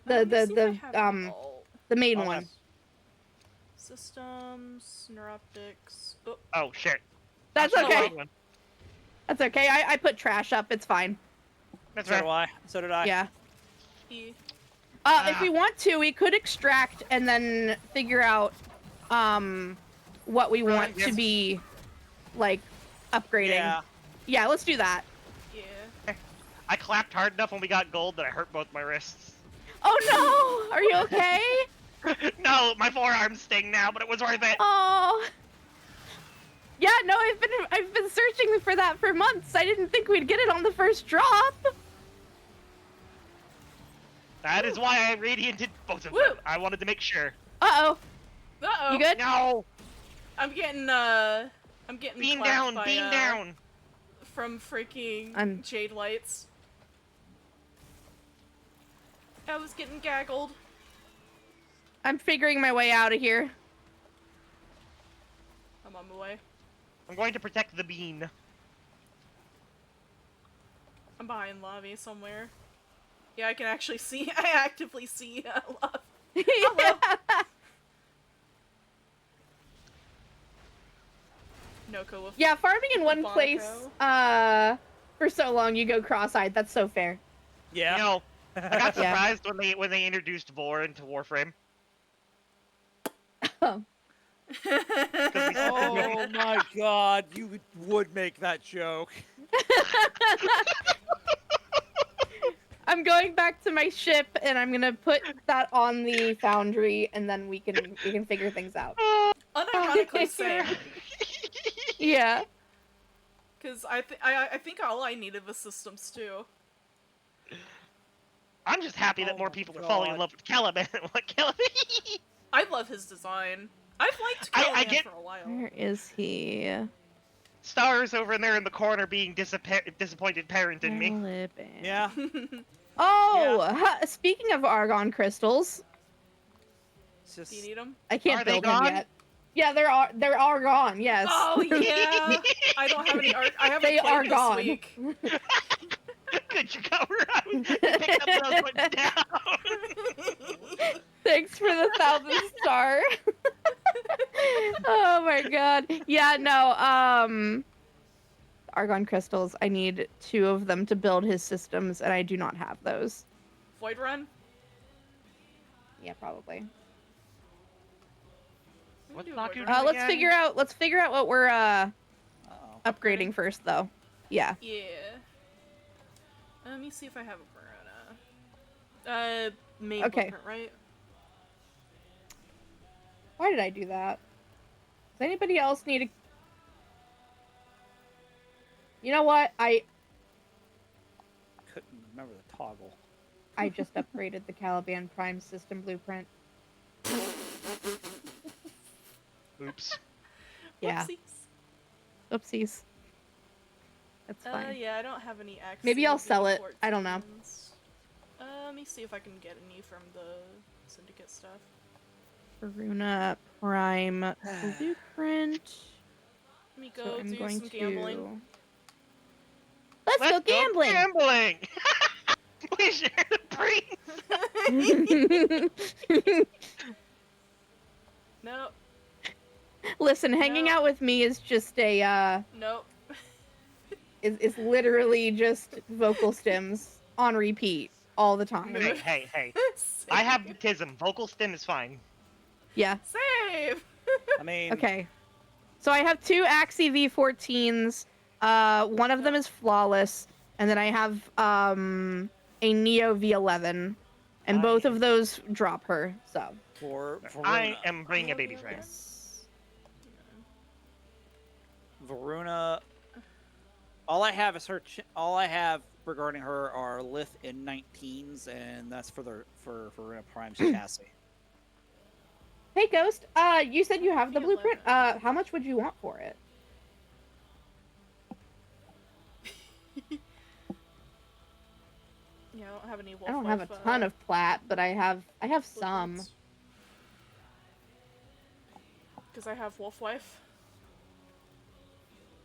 Let me see if I have it all. The main Oh, one. yes. Systems, neuroptics. Oh, Oh shit. That's Oh, okay. wow. That's okay. I put trash up. It's fine. That's So right. do I. So did I. Yeah. E. If we want to, we could extract and then figure out what we Right, want to yes. be like upgrading. Yeah. Yeah, let's do that. Yeah. I clapped hard enough when we got gold that I hurt both my wrists. Oh no! Are you okay? No, my forearms sting now, but it was worth it. Oh. Yeah, no, I've been searching for that for months. I didn't think we'd get it on the first drop. That is why I radianted both of Woo. them. I wanted to make sure. Uh-oh. Uh-oh. You good? No! I'm getting Beam clapped down! by, Beam down! from freaking I'm- jade lights. I was getting gaggled. I'm figuring my way out of here. I'm on my way. I'm going to protect the bean. I'm behind Lavii somewhere. Yeah, I can actually see. I actively see Lavii. Hello. Noko with Yeah, farming in one Bonko. place, for so long you go cross-eyed. That's so fair. Yeah. You know, I got Yeah. surprised when they introduced Vor into Warframe. Oh. Oh my god, you would make that joke. I'm going back to my ship, and I'm gonna put that on the foundry, and then we can figure things out. Unironically same. Yeah. Because I think all I needed was systems too. I'm just happy that Oh more my people are falling in God. love with Caliban. What Caliban? I love his design. I've liked I Caliban get- for a while. Where is he? Stars over in there in the corner being disappointed parent in me. Caliban. Yeah. Oh, speaking of argon crystals, It's just Do you need them? I can't Are they build him gone? yet. Yeah, they're argon. Yes. Oh yeah. I don't have any art. I haven't They played are this gone. week. Good, you cover up. You picked up those went down. Thanks for the 1,000 star. Oh my god. Yeah, no, argon crystals. I need 2 of them to build his systems, and I do not have those. Void Run. Yeah, probably. We What's can do a Naku Void doing? Run. Let's figure out what we're uh-oh. upgrading first, though. Yeah. Yeah. Let me see if I have a Verona. Main Okay. blueprint, right? Why did I do that? Does anybody else need a... You know what? I Couldn't remember the toggle. just upgraded the Caliban Prime system blueprint. Oops. Yeah. Whoopsies. Oopsies. That's fine. Yeah, I don't have any access. Maybe I'll sell it. I don't know. Let me see if I can get any from the syndicate stuff. Verona Prime blueprint. Let me go So I'm do going some to... gambling. Let's go gambling! Gambling. We share the brains. Nope. Listen, hanging No. out with me is just a, Nope. is literally just vocal stems on repeat all the time. Hey. I have mutism. Vocal stim is fine. Yeah. Save. I mean, Okay. So I have 2 Axie V14s. One of them is flawless, and then I have a Neo V11, and both of those drop her. So. for I am bringing a baby friend. Verona, all I have is her. All I have regarding her are Lith in 19s, and that's for Verona Prime's chassis. Hey, Ghost. You said you have the V11. blueprint. How much would you want for it? Yeah, I don't have any wolf I don't have a ton of plat, but I have some. Because I have wolf wife.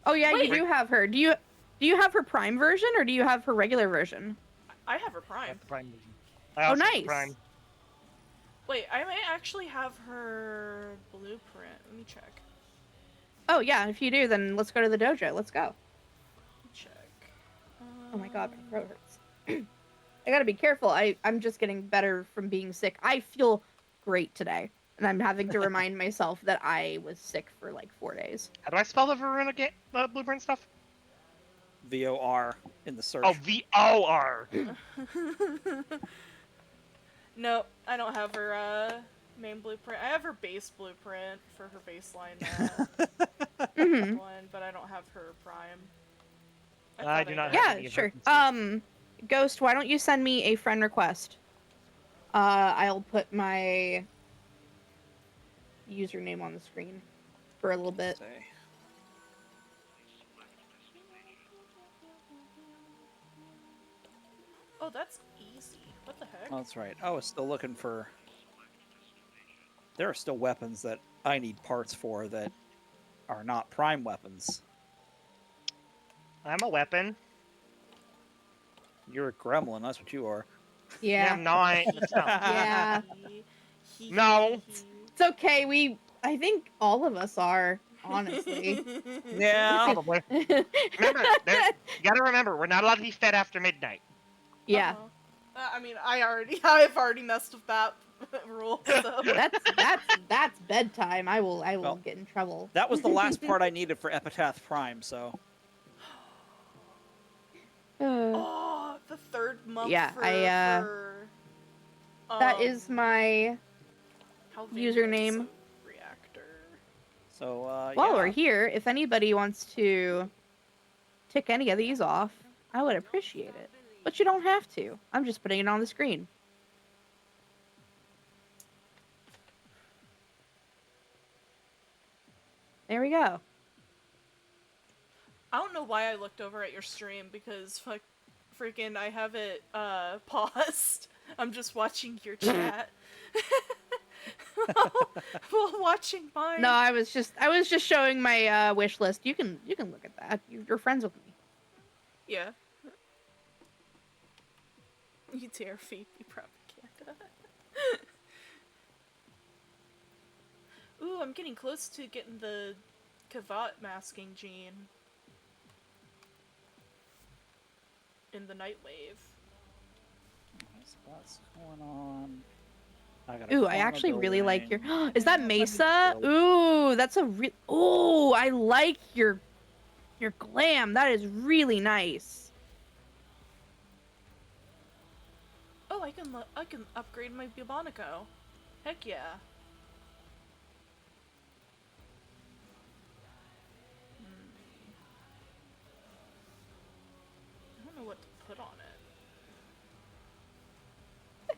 Oh yeah, Wait. you do have her. Do you have her prime version or do you have her regular version? I have her prime. Prime version. I also have nice. Prime. Wait, I may actually have her blueprint. Let me check. Oh yeah, if you do, then let's go to the dojo. Let's go. Let me check. Oh my god, my throat hurts. I gotta be careful. I'm just getting better from being sick. I feel great today, and I'm having to remind myself that I was sick for like 4 days. How do I spell the Verona blueprint stuff? VOR. in the search. Oh, VOR. No, I don't have her main blueprint. I have her base blueprint for her baseline Mhm. one, but I don't have her prime. I thought do not did. have Yeah, any of sure. her Ghost, why don't you send me a friend request? I'll put my username on the screen for a little bit. Say. Oh, that's easy. What the heck? Oh, that's right. I was still looking for. There are still weapons that I need parts for that are not prime weapons. I'm a weapon. You're a gremlin. That's what you are. Yeah, I'm not. That's not. Yeah. No. It's okay. I think all of us are, honestly. Yeah. Probably. Remember, you gotta remember, we're not allowed to be fed after midnight. Yeah. I mean, I've already messed with that rule. So. That's bedtime. I will Well, get in trouble. That was the last part I needed for Epitaph Prime, so. Oh, the third month. Yeah, for that is my Halvania's username. reactor. So, While yeah. we're here, if anybody wants to tick any of these off, I would appreciate it. But you don't have to. I'm just putting it on the screen. There we go. I don't know why I looked over at your stream because freaking I have it paused. I'm just watching your chat. While watching mine. No, I was just showing my wish list. You can look at that. You're friends with me. Yeah. You dare feed me propaganda. Ooh, I'm getting close to getting the Kavat masking gene in the Nightwave. What's going on? Ooh, I actually really like your. Is that Mesa? Ooh, that's a real. Ooh, I like your glam. That is really nice. Oh, I can upgrade my Bubonico. Heck yeah. I don't know what to put on it.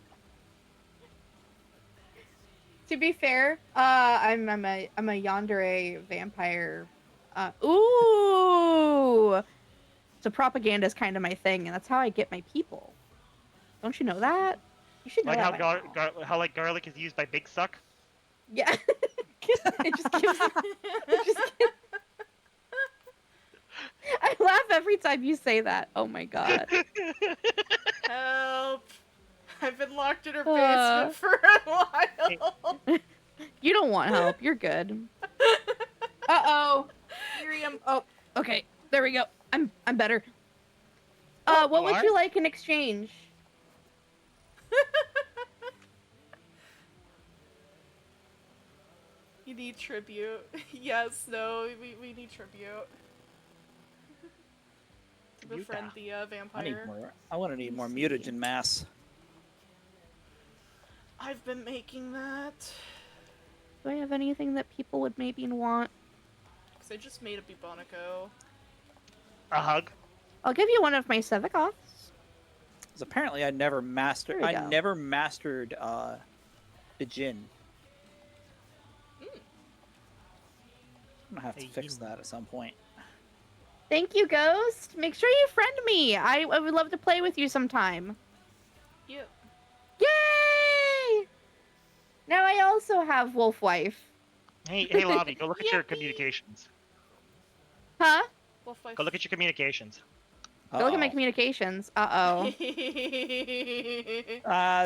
To be fair, I'm a yandere vampire. Ooh, so propaganda is kind of my thing, and that's how I get my people. Don't you know that? You should know Like that how by now. how like garlic is used by Big Suck. Yeah, it just gives. I laugh every time you say that. Oh my god. Help! I've been locked in her basement for a while. You don't want help. You're good. Uh-oh. IRIAM. Oh, okay. There we go. I'm better. What would you like in exchange? You need tribute. Yes, no, we need tribute. To befriend the vampire. I want to need more mutagen mass. I've been making that. Do I have anything that people would maybe want? Because I just made a Bubonico. A hug. I'll give you one of my Sevigoths. Because apparently I never mastered the Jin. I'm gonna have to fix that at some point. Thank you, Ghost. Make sure you friend me. I would love to play with you sometime. Yep. Yay! Now I also have Wolfwife. Hey, Lavii, go look at your communications. Huh? Wolfwife. Go look at your communications. Go look at my communications. Uh-oh.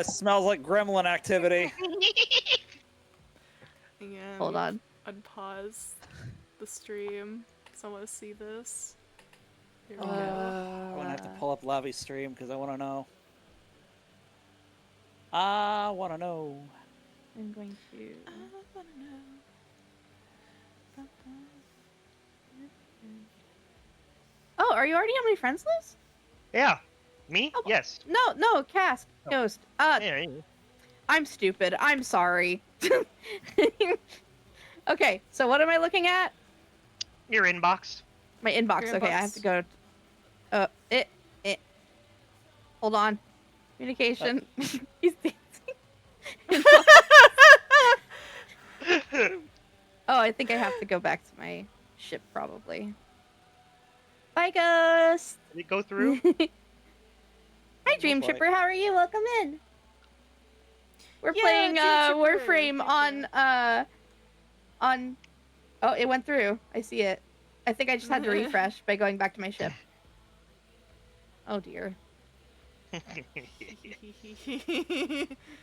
Smells like gremlin activity. Yeah, Hold on. Unpause the stream because I want to see this. Here we go. I'm gonna have to pull up Lavi's stream because I want to know. I want to know. I'm going to. I want to know. Oh, are you already on my friends list? Yeah. Me? Oh, Yes. No, cast. Oh. Ghost. Yeah. I'm stupid. I'm sorry. Okay, so what am I looking at? Your inbox. My inbox. Your Okay, I have inbox. to go. Hold on. Communication. He's dancing. Oh, I think I have to go back to my ship probably. Bye, Ghost. Did it go through? Hi, Dream boy. Tripper. How are you? Welcome in. We're Yeah, playing Dream Tripper, Warframe thank on. Oh, it went through. I see it. I think I just had to refresh by going back to my ship. Oh dear.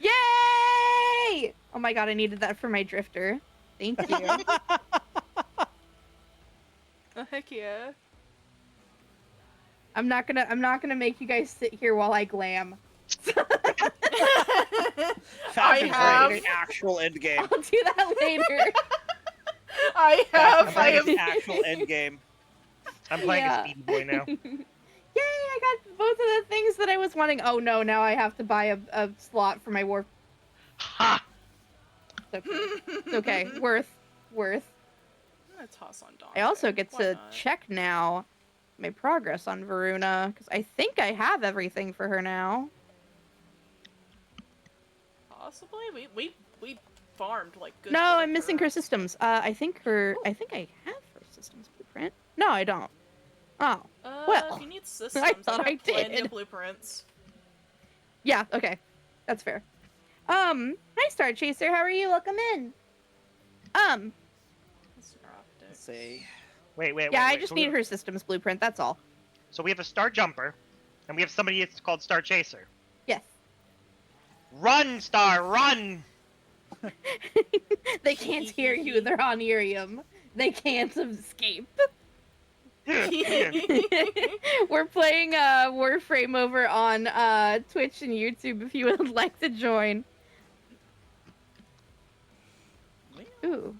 Yay! Oh my god, I needed that for my drifter. Thank you. Oh, heck yeah. I'm not gonna make you guys sit here while I glam. Fashion have. an actual end game. I'll do that later. I have. Fashion actual end game. I'm playing Yeah. a speedy boy now. Yay! I got both of the things that I was wanting. Oh no! Now I have to buy a slot for my warp. Ha! It's okay. It's okay. Worth. I'm gonna toss on Dante. I also get Why to not? check now my progress on Varuna because I think I have everything for her now. Possibly. We farmed like good. No, bit I'm of missing her her. systems. I think I have her systems blueprint. No, I don't. Oh. Well, If you need systems, thought got I plenty did. of blueprints. Yeah. Okay. That's fair. Hi Star Chaser. How are you? Welcome in. Let's Let's see. Wait. Yeah, I wait. just So need we- her systems blueprint. That's all. So we have a Starjumper, and we have somebody that's called Star Chaser. Yes. Run, Star, run! They can't hear you. They're on IRIAM. They can't escape. We're playing Warframe over on Twitch and YouTube if you would like to join. Ooh.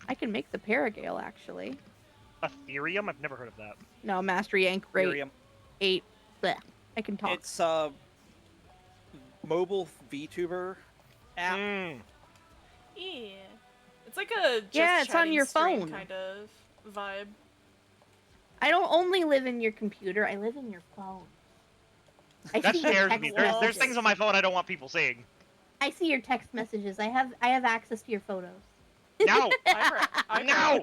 I can make the Paragale actually. Ethereum? I've never heard of that. No, Mastery Yank rate Miriam. 8. Blech. I can talk. It's mobile VTuber app. Mm. Yeah. It's like a just Yeah, it's on chatting your stream phone. kind of vibe. I don't only live in your computer, I live in your phone. I That see your scares text me. There's messages. things on my phone I don't want people seeing. I see your text messages. I have access to your photos. No! I No!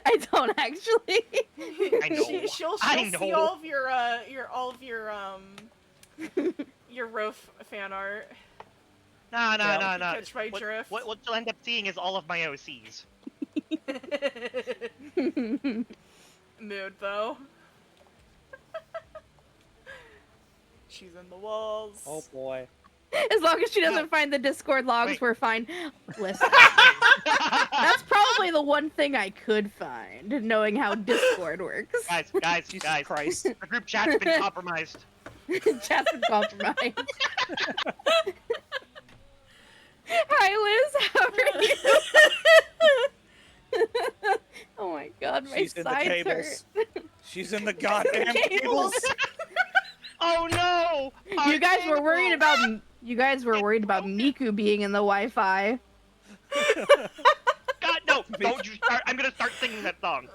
I don't actually. I know. She'll I see know. all of your Roaf fan art. No. Catch my What drift. what you'll end up seeing is all of my OCs. Mood though. She's in the walls. Oh boy. As long as she doesn't find the Discord logs, Wait. we're fine. Listen, that's probably the one thing I could find, knowing how Discord works. guys, Jesus guys. Christ. The group chat's been compromised. Chat's been compromised. Hi, Liz. How are you? Oh my god, my She's in the sides cables. hurt. She's in the goddamn Cables. cables. Oh no! You guys were worried about Miku being in the Wi-Fi. God, no! Don't you start! I'm gonna start singing that song.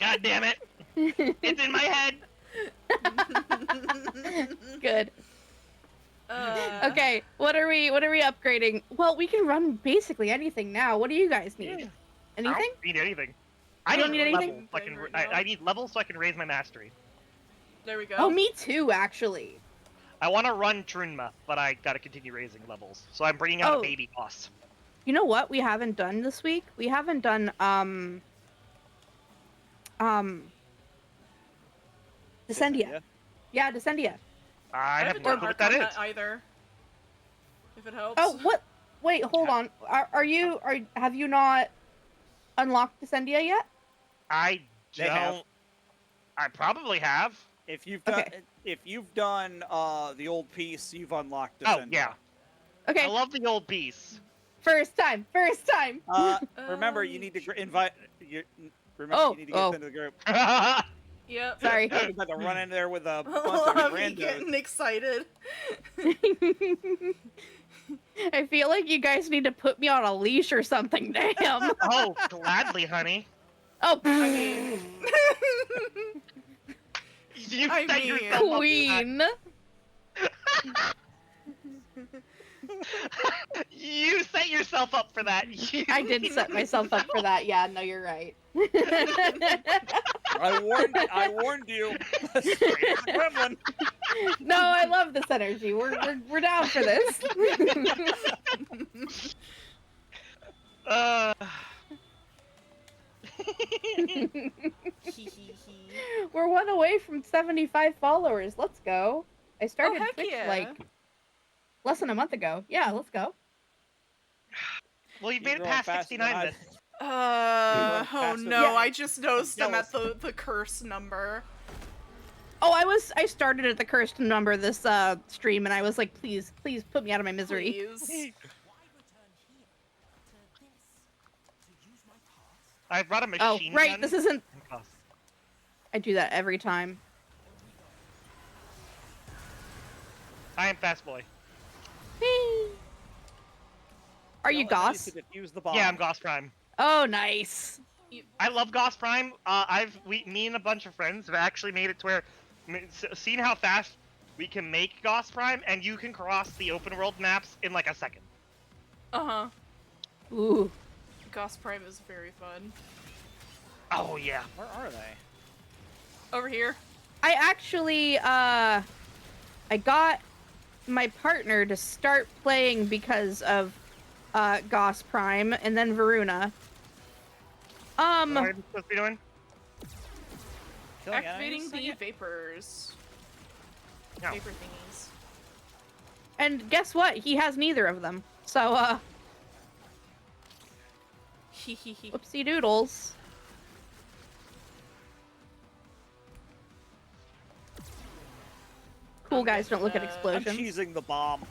God damn it! It's in my head. Good. Okay, what are we upgrading? Well, we can run basically anything now. What do you guys need? I Anything? don't need anything. You don't need level anything? so I can. Right now. I need levels so I can raise my mastery. There we go. Oh, me too, actually. I want to run Trunma, but I gotta continue raising levels. So I'm bringing out Oh. a baby boss. You know what we haven't done this week? We haven't done Descendia. Yeah, Descendia. I have haven't no done clue what that is. Arcana either. If it helps. Oh, what? Wait, hold on. Have you not unlocked Descendia yet? I They have. don't. I probably have. If you've done Okay. the old piece, you've unlocked Oh Descendant. yeah. Okay, I love the old piece. first time. Remember, you need to invite Remember, Oh, you need to get oh. into the group. Yep. Sorry. You're about to run in there with a bunch of Lavie randos. getting excited. I feel like you guys need to put me on a leash or something, damn. Oh, gladly, honey. Oh, I mean, You I set mean- yourself up for that. queen. You set yourself up for that. I did set myself up for that. Yeah, no, you're right. I warned you. Straight as a gremlin. No, I love this energy. We're down for this. We're one away from 75 followers. Let's go. I started heck Twitch yeah. like less than a month ago. Yeah, let's go. Well, you You're made it growing past faster than 69 I then. did. oh faster no, than- I just noticed I'm at jealous. the curse number. Oh, I started at the cursed number this stream, and I was like, please put me out of my misery. Please. I brought a Oh, machine right, gun. this isn't. Oh, I do that every time. I am fast boy. Are you Well, I used Goss? to defuse the bomb. Yeah, I'm Goss Prime. Oh, nice. I love Goss Prime. Me and a bunch of friends have actually made it to where, seeing how fast we can make Goss Prime, and you can cross the open world maps in like a second. Uh-huh. Ooh. Goss Prime is very fun. Oh yeah. Where are they? Over here. I actually, I got my partner to start playing because of, Goss Prime, and then Varuna. What are we supposed to be doing? Killing Activating enemies? the vapors. No. Vapor thingies. And guess what? He has neither of them. So, Hehehe. whoopsie doodles. Cool guys don't look at I'm I'm explosions. cheesing the bomb.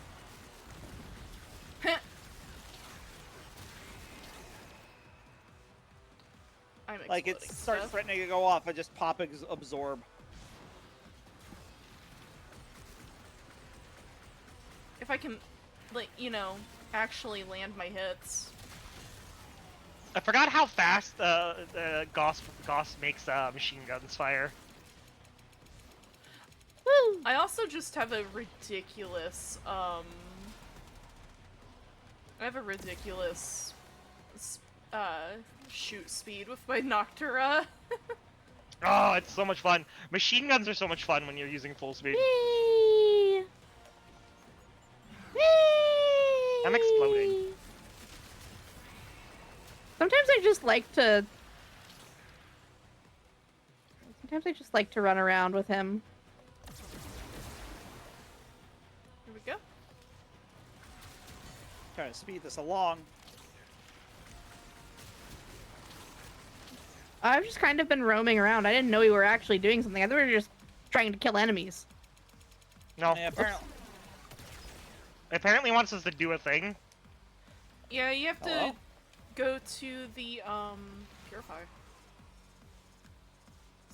I'm Like, it exploding starts stuff. threatening to go off, I just pop absorb. If I can, like, you know, actually land my hits. I forgot how fast Goss makes machine guns fire. Woo! I also just have a ridiculous, I have a ridiculous, shoot speed with my Noctura. Oh, it's so much fun. Machine guns are so much fun when you're using full speed. Whee! Whee! I'm exploding. Sometimes I just like to. Sometimes I just like to run around with him. Here we go. Trying to speed this along. I've just kind of been roaming around. I didn't know we were actually doing something. I thought we were just trying to kill enemies. No, Yeah, apparently. apparently wants us to do a thing. Yeah, you have to Hello? go to the, purifier.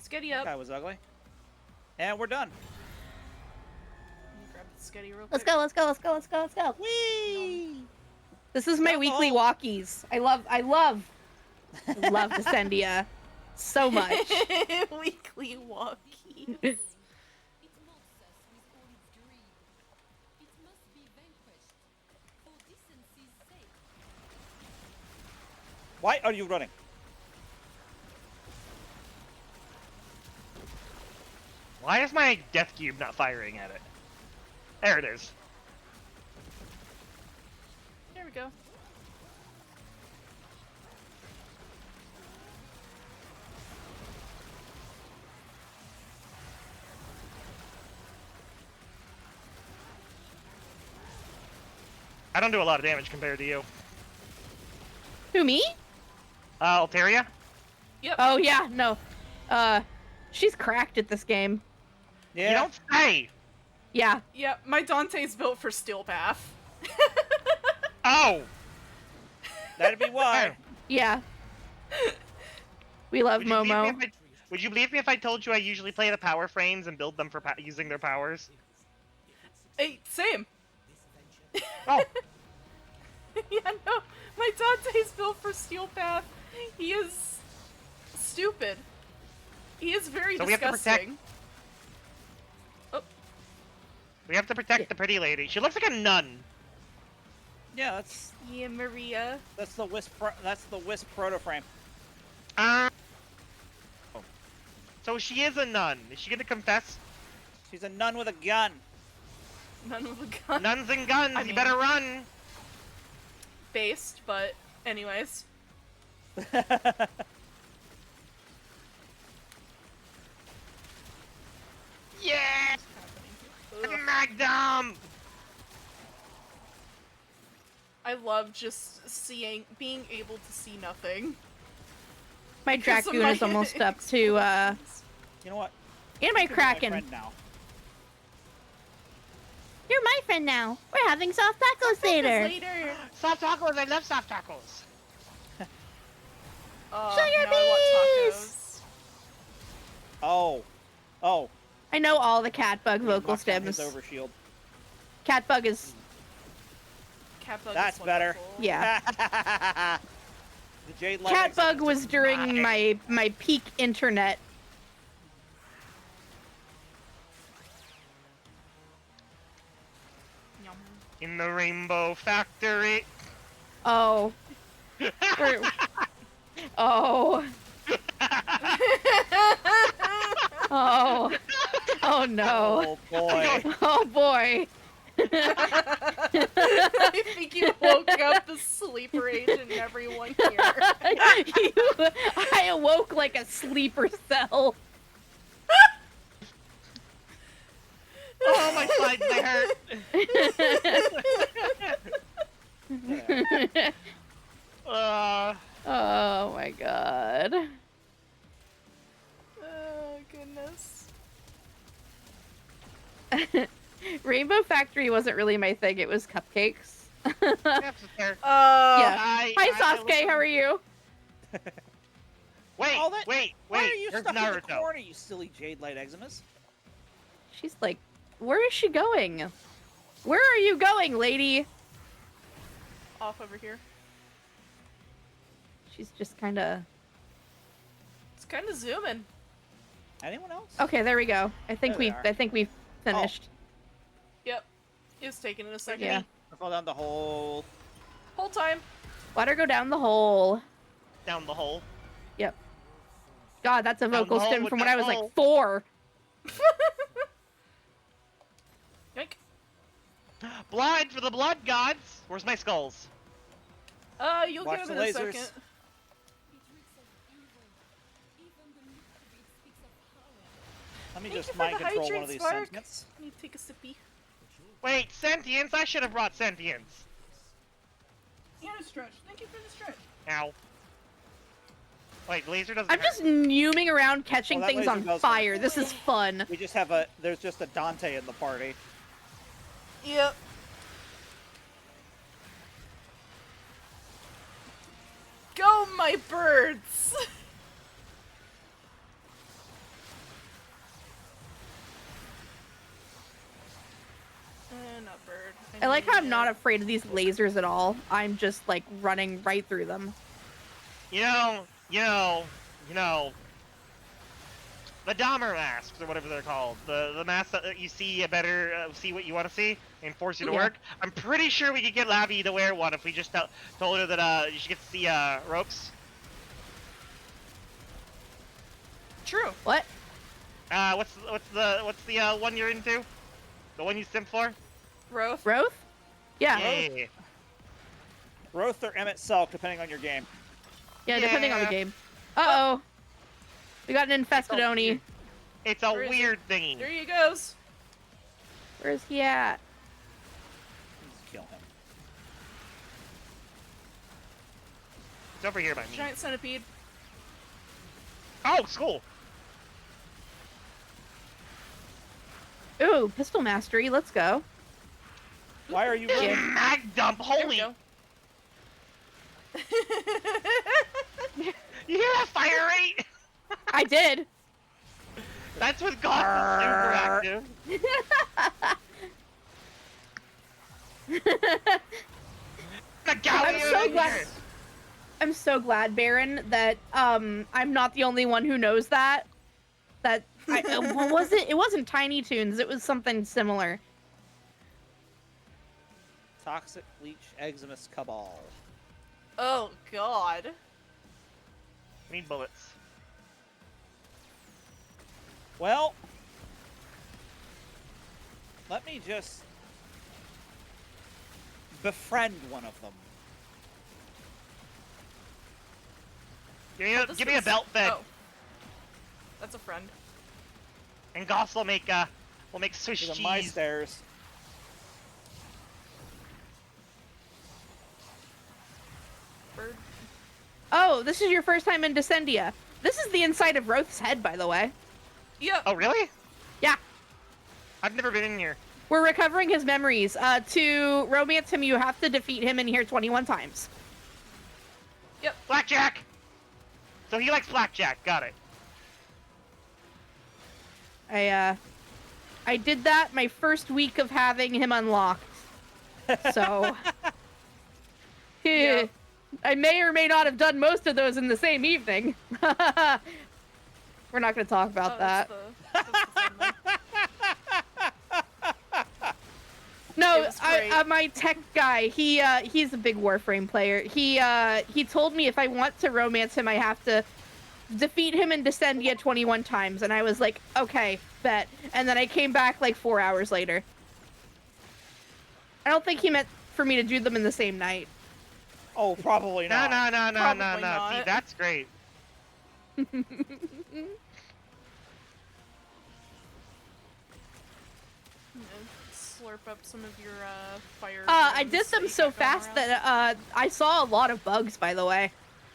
Sketty up. That was ugly. And we're done. Let me grab the sketty real quick. Let's go, let's go, let's go, let's go, let's go. Whee! This is my Go weekly home. walkies. I love Descendia so much. Weekly walkies. It mocks us with all its greed. It must be vanquished, for decency's sake. Why are you running? Why is my death cube not firing at it? There it is. There we go. I don't do a lot of damage compared to you. Who, me? Altaria? Yep. Oh, yeah, no. She's cracked at this game. Yeah. You don't say! Yeah. Yep, my Dante's built for Steel Path. Oh! That'd be why. Yeah. We love Would you, believe me Momo. would you believe me if I told you I usually play the power frames and build them for using their powers? Hey, same. Oh, Yeah, no. My Dante's built for Steel Path. He is stupid. He is very So we have to protect- disgusting. Oh, we have to protect the pretty lady. She looks like a nun. Yeah, that's yeah, Maria. the wisp. That's the wisp protoframe. So she is a nun. Is she gonna confess? She's a nun with a gun. None of the gun. Nuns and guns, I you mean- better run! Based, but anyways. Yeah! Ugh. Magnum! I love just being able to see nothing. My Because of Dracoon my is almost up to, You know what? and my You're my Kraken. friend now. You're my friend now. We're having soft tacos later. Later. Soft tacos, I love soft tacos! Sugar now I want bees! Oh. Oh. I know all the cat bug He vocal knocked down his stems. overshield. Cat bug is, tacos. Cat bug That's is better. wonderful. Yeah. The Jade Light cat bug Exodus was is during mine. my peak internet. Yum. In the Rainbow Factory. Oh. We're- oh. Oh. Oh no. Oh boy. Oh boy. I think you woke up the sleeper agent in everyone here. I awoke like a sleeper cell. Oh, my sides, they hurt. Oh my god. Oh, goodness. Rainbow Factory wasn't really my thing, it was cupcakes. That's fair. Yeah. Hi, Sasuke, how are you? Wait, All that- wait, Why are wait. you There's stuck in the Naruto. corner, you silly Jade Light Eximus? She's like, where is she going? Where are you going, lady? Off over here. She's just kind of... It's kind of zooming. Anyone else? Okay, there we go. I think There they are. we've finished. Yep. It was taking a second. Yeah. I fall down the hole. Whole time. Let her go down the hole. Down the hole. Yep. God, that's a Down vocal the hole stem with from when that I was hole. like 4. Yoink. Blind for the blood gods. Where's my skulls? You'll Watch get the him in a lasers. second. It reeks of evil. Even the look of it speaks of power. Let me Thank you just for mind the control one hydrate, of these Spark. sentients. I need to take a sippy. Wait, sentience? I should have brought sentience. And a stretch. Thank you for the stretch. Ow. Wait, laser doesn't I'm hurt. just numing around catching Well, that things laser on does fire. This is fun. We just have there's just a Dante in the party. Yep. Go, my birds! Not bird. I like how I'm need not it. afraid of these lasers at all. I'm just like running right through them. You know, the Dahmer masks, or whatever they're called. The masks that you see better, see what you want to see, and force you to Yeah. work. I'm pretty sure we could get Lavii to wear one if we just told her that she gets the ropes. True. What? What's the one you're into? The one you simp for? Growth. Growth? Yeah. Yeah. Roth or Emmett Selk, depending on your game. Yeah, depending on the Yeah. game. Uh-oh. We got an infested Oni. It's a Where is weird thingy. There he goes. Where's he at? Just kill him. It's over here by me. Giant centipede. Oh, school. Ooh, pistol mastery. Let's go. Why are you Yeah. running? Mag dump. There we Holy. go. You hear that fire rate? I did. That's what Goth is super active. The Galleon I'm so glad, Baron, that I'm not the only one who knows that. What was it? It wasn't Tiny Toons. It was something similar. Toxic Leech Eczemus Cabal. Oh god. Need bullets. Well, let me just befriend one of them. Give me a belt bed, Oh. That's a friend. and Goss will make Swiss These are cheese. my stairs. Bird. Oh, this is your first time in Descendia. This is the inside of Roth's head, by the way. Yep. Oh really? Yeah. I've never been in here. We're recovering his memories. To romance him, you have to defeat him in here 21 times. Blackjack. So he likes blackjack. Got it. I did that my first week of having him unlocked. So Yeah. I may or may not have done most of those in the same evening. We're not going to talk about that. That's the fun one. No, It was great. my tech guy, he's a big Warframe player. He told me if I want to romance him, I have to defeat him in Descendia 21 times, and I was like, okay, bet. And then I came back like 4 hours later. I don't think he meant for me to do them in the same night. Oh, probably No, not. no. Probably See, not. that's great. Slurp up some of your fire. I did gems them you so got going fast around. that I saw a lot of bugs, by the way.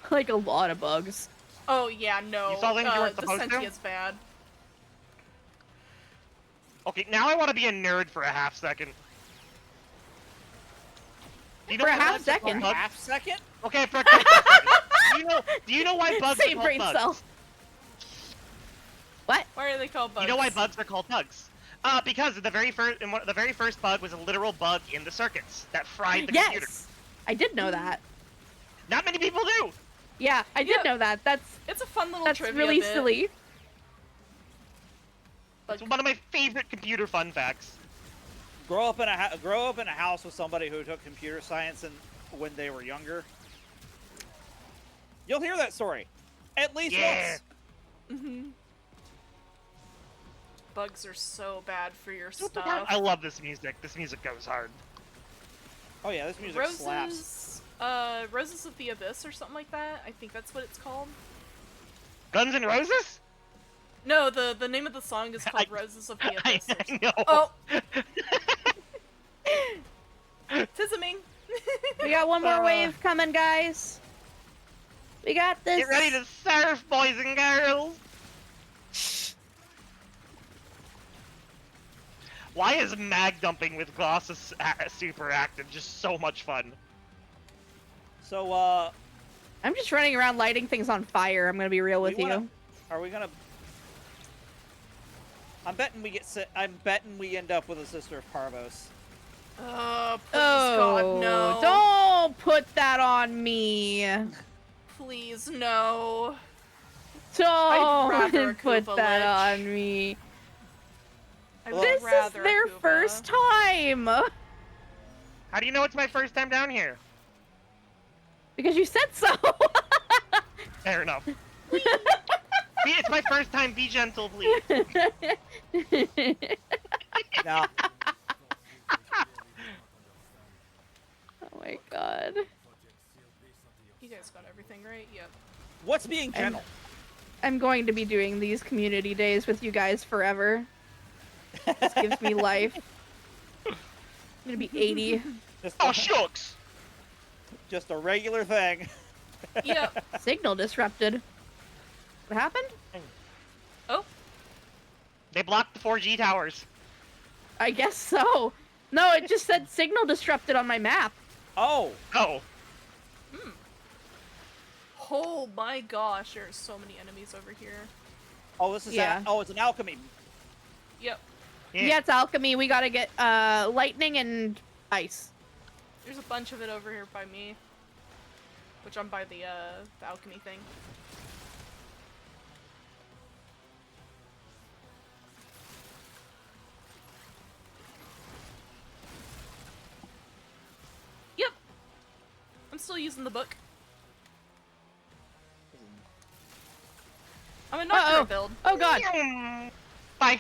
Like a lot of bugs. Oh yeah, no. You saw things you weren't the supposed to? sentient's bad. Okay, now I want to be a nerd for a half second. Do you know For a why half bugs are called second? bugs? Half second? Okay, for a half second. Do you know why bugs Same are called brain bugs? cell. What? Why are they called bugs? You know why bugs are called bugs? Because the very first bug was a literal bug in the circuits that fried the computer. Yes! I did know that. Not many people do. Yeah, I did Yeah. know that. That's It's a fun little that's trivia really bit. silly. It's one of my favorite computer fun facts. Grow up in a house with somebody who took computer science and when they were younger. You'll hear that story, at least Yeah. once. Mhm. Bugs are so bad for your What the fuck? stuff. I love this music. This music goes hard. Oh yeah, this music slaps. Roses of the Abyss or something like that. I think that's what it's called. Guns N' Roses? No, the name of the song is called I- Roses of the I Abyss. know. Oh, Tizaming. We got one more wave coming, guys. We got this. Get ready to surf, boys and girls. Why is mag dumping with Gloss super active just so much fun? So, I'm just running around lighting things on fire. I'm gonna be real with we you. wanna- are we gonna? I'm betting we end up with a sister of Parvos. Please, Oh, God, no. don't put that on me. Please, no. Don't rather a put Koopa that Lich. on me. I Well, would This is rather a their Koopa. first time. How do you know it's my first time down here? Because you said so. Fair enough. It's my first time. Be gentle, please. Now, Oh my god. You guys got everything right? Yep. what's being gentle? I'm going to be doing these community days with you guys forever. This gives me life. I'm gonna be 80. Just Oh shucks! just a regular thing. Yep. Signal disrupted. What happened? Oh, They blocked the 4G towers. I guess so. No, it just said signal disrupted on my map. Oh, Oh, Oh my gosh, there are so many enemies over here. Oh, this is Yeah. oh, it's an alchemy. Yep. Yeah, it's alchemy. We gotta get lightning and ice. There's a bunch of it over here by me. Which I'm by the alchemy thing. Yep. I'm still using the book. I'm a Nocturne build. Oh god. Bye.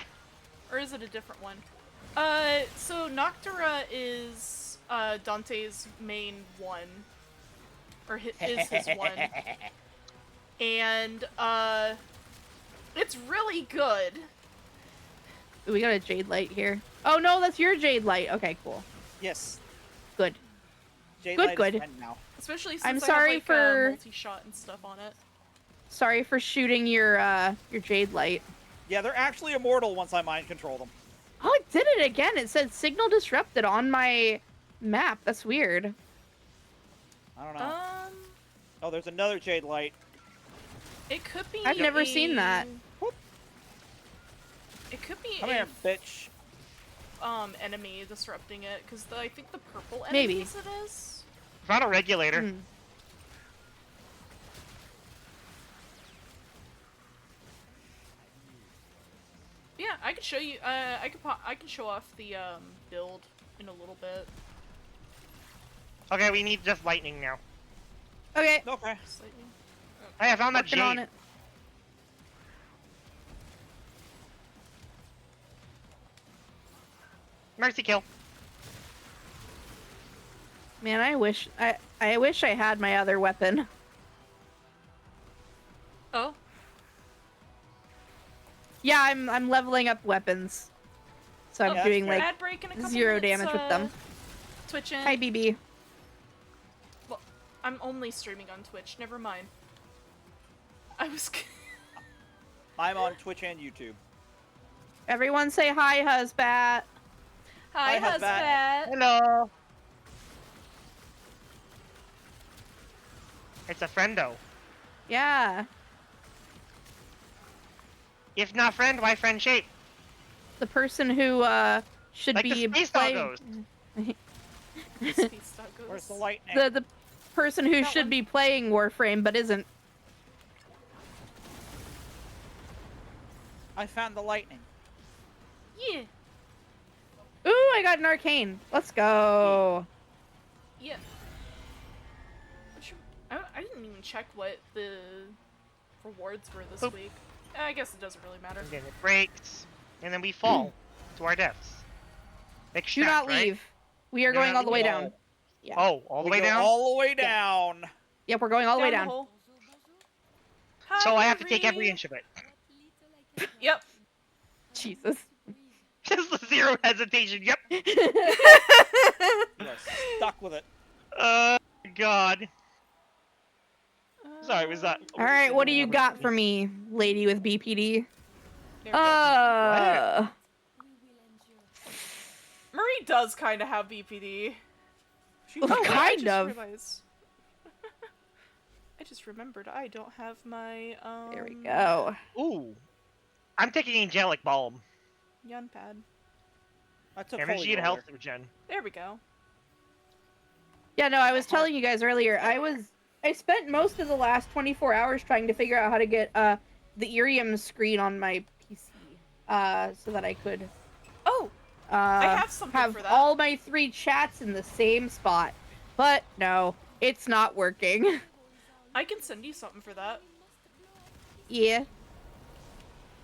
Or is it a different one? So Noctura is Dante's main one. Or is his one. And it's really good. Ooh, we got a jade light here. Oh no, that's your jade light. Okay, cool. Yes. Good. Jade Good, Light good. is 10 now. Especially since I'm I sorry have, like, for- multi-shot and stuff on it. Sorry for shooting your jade light. Yeah, they're actually immortal once I mind control them. Oh, it did it again. It said signal disrupted on my map. That's weird. I don't know. Oh, there's another Jade Light. It could be. I've never seen that. It could be Come here, bitch. enemy disrupting it, because I think the purple Maybe. enemies it is. Found a regulator. Hmm. Yeah, I could show you. I can show off the build in a little bit. Okay, we need just lightning now. Okay. Okay. Slightly. Hey, I found that Working on jade. it. Mercy kill. Man, I wish I had my other weapon. Oh, Yeah, I'm leveling up weapons. So I'm Oh, doing fair. like ad break in a couple 0 minutes, damage with them. Twitch in. Hi BB. Well, I'm only streaming on Twitch. Never mind. I was. I'm on Twitch and YouTube. Everyone say hi, husband. Hi, Hi, Husbat. Hello. It's a friendo. Yeah. If not friend, why friend shape? The person who should Like be the space playing doggos. Space dog goes. Where's the lightning? the person who That should one. be playing Warframe but isn't. I found the lightning. Yeah. Ooh, I got an arcane. Let's go. Yeah. I didn't even check what the rewards were this Boop. week. I guess it doesn't really matter. And then it breaks, and then we fall to our deaths. Do Extract, not right? leave. We are Do going not all the way leave. down. Yeah. Oh, all the We way go down? all the way down. Yep, we're going all the way down. hole. So Hi, I have to take every Marie. inch of it. Yep. Jesus. Just the zero hesitation, yep. You are stuck with it. God. Sorry, was that... All right, what do you got for me, lady with BPD? There we go. Marie does kind of have BPD. She Oh, looks I kind just of. realized- I just remembered I don't have my There we go. Ooh. I'm taking angelic balm. Yun pad. I took Energy holy and health roller. regen. There we go. Yeah, no, I was telling you guys earlier. I spent most of the last 24 hours trying to figure out how to get the IRIAM screen on my PC, so that I could Oh, I have something for that. all my 3 chats in the same spot. But no, it's not working. I can send you something for that. Yeah.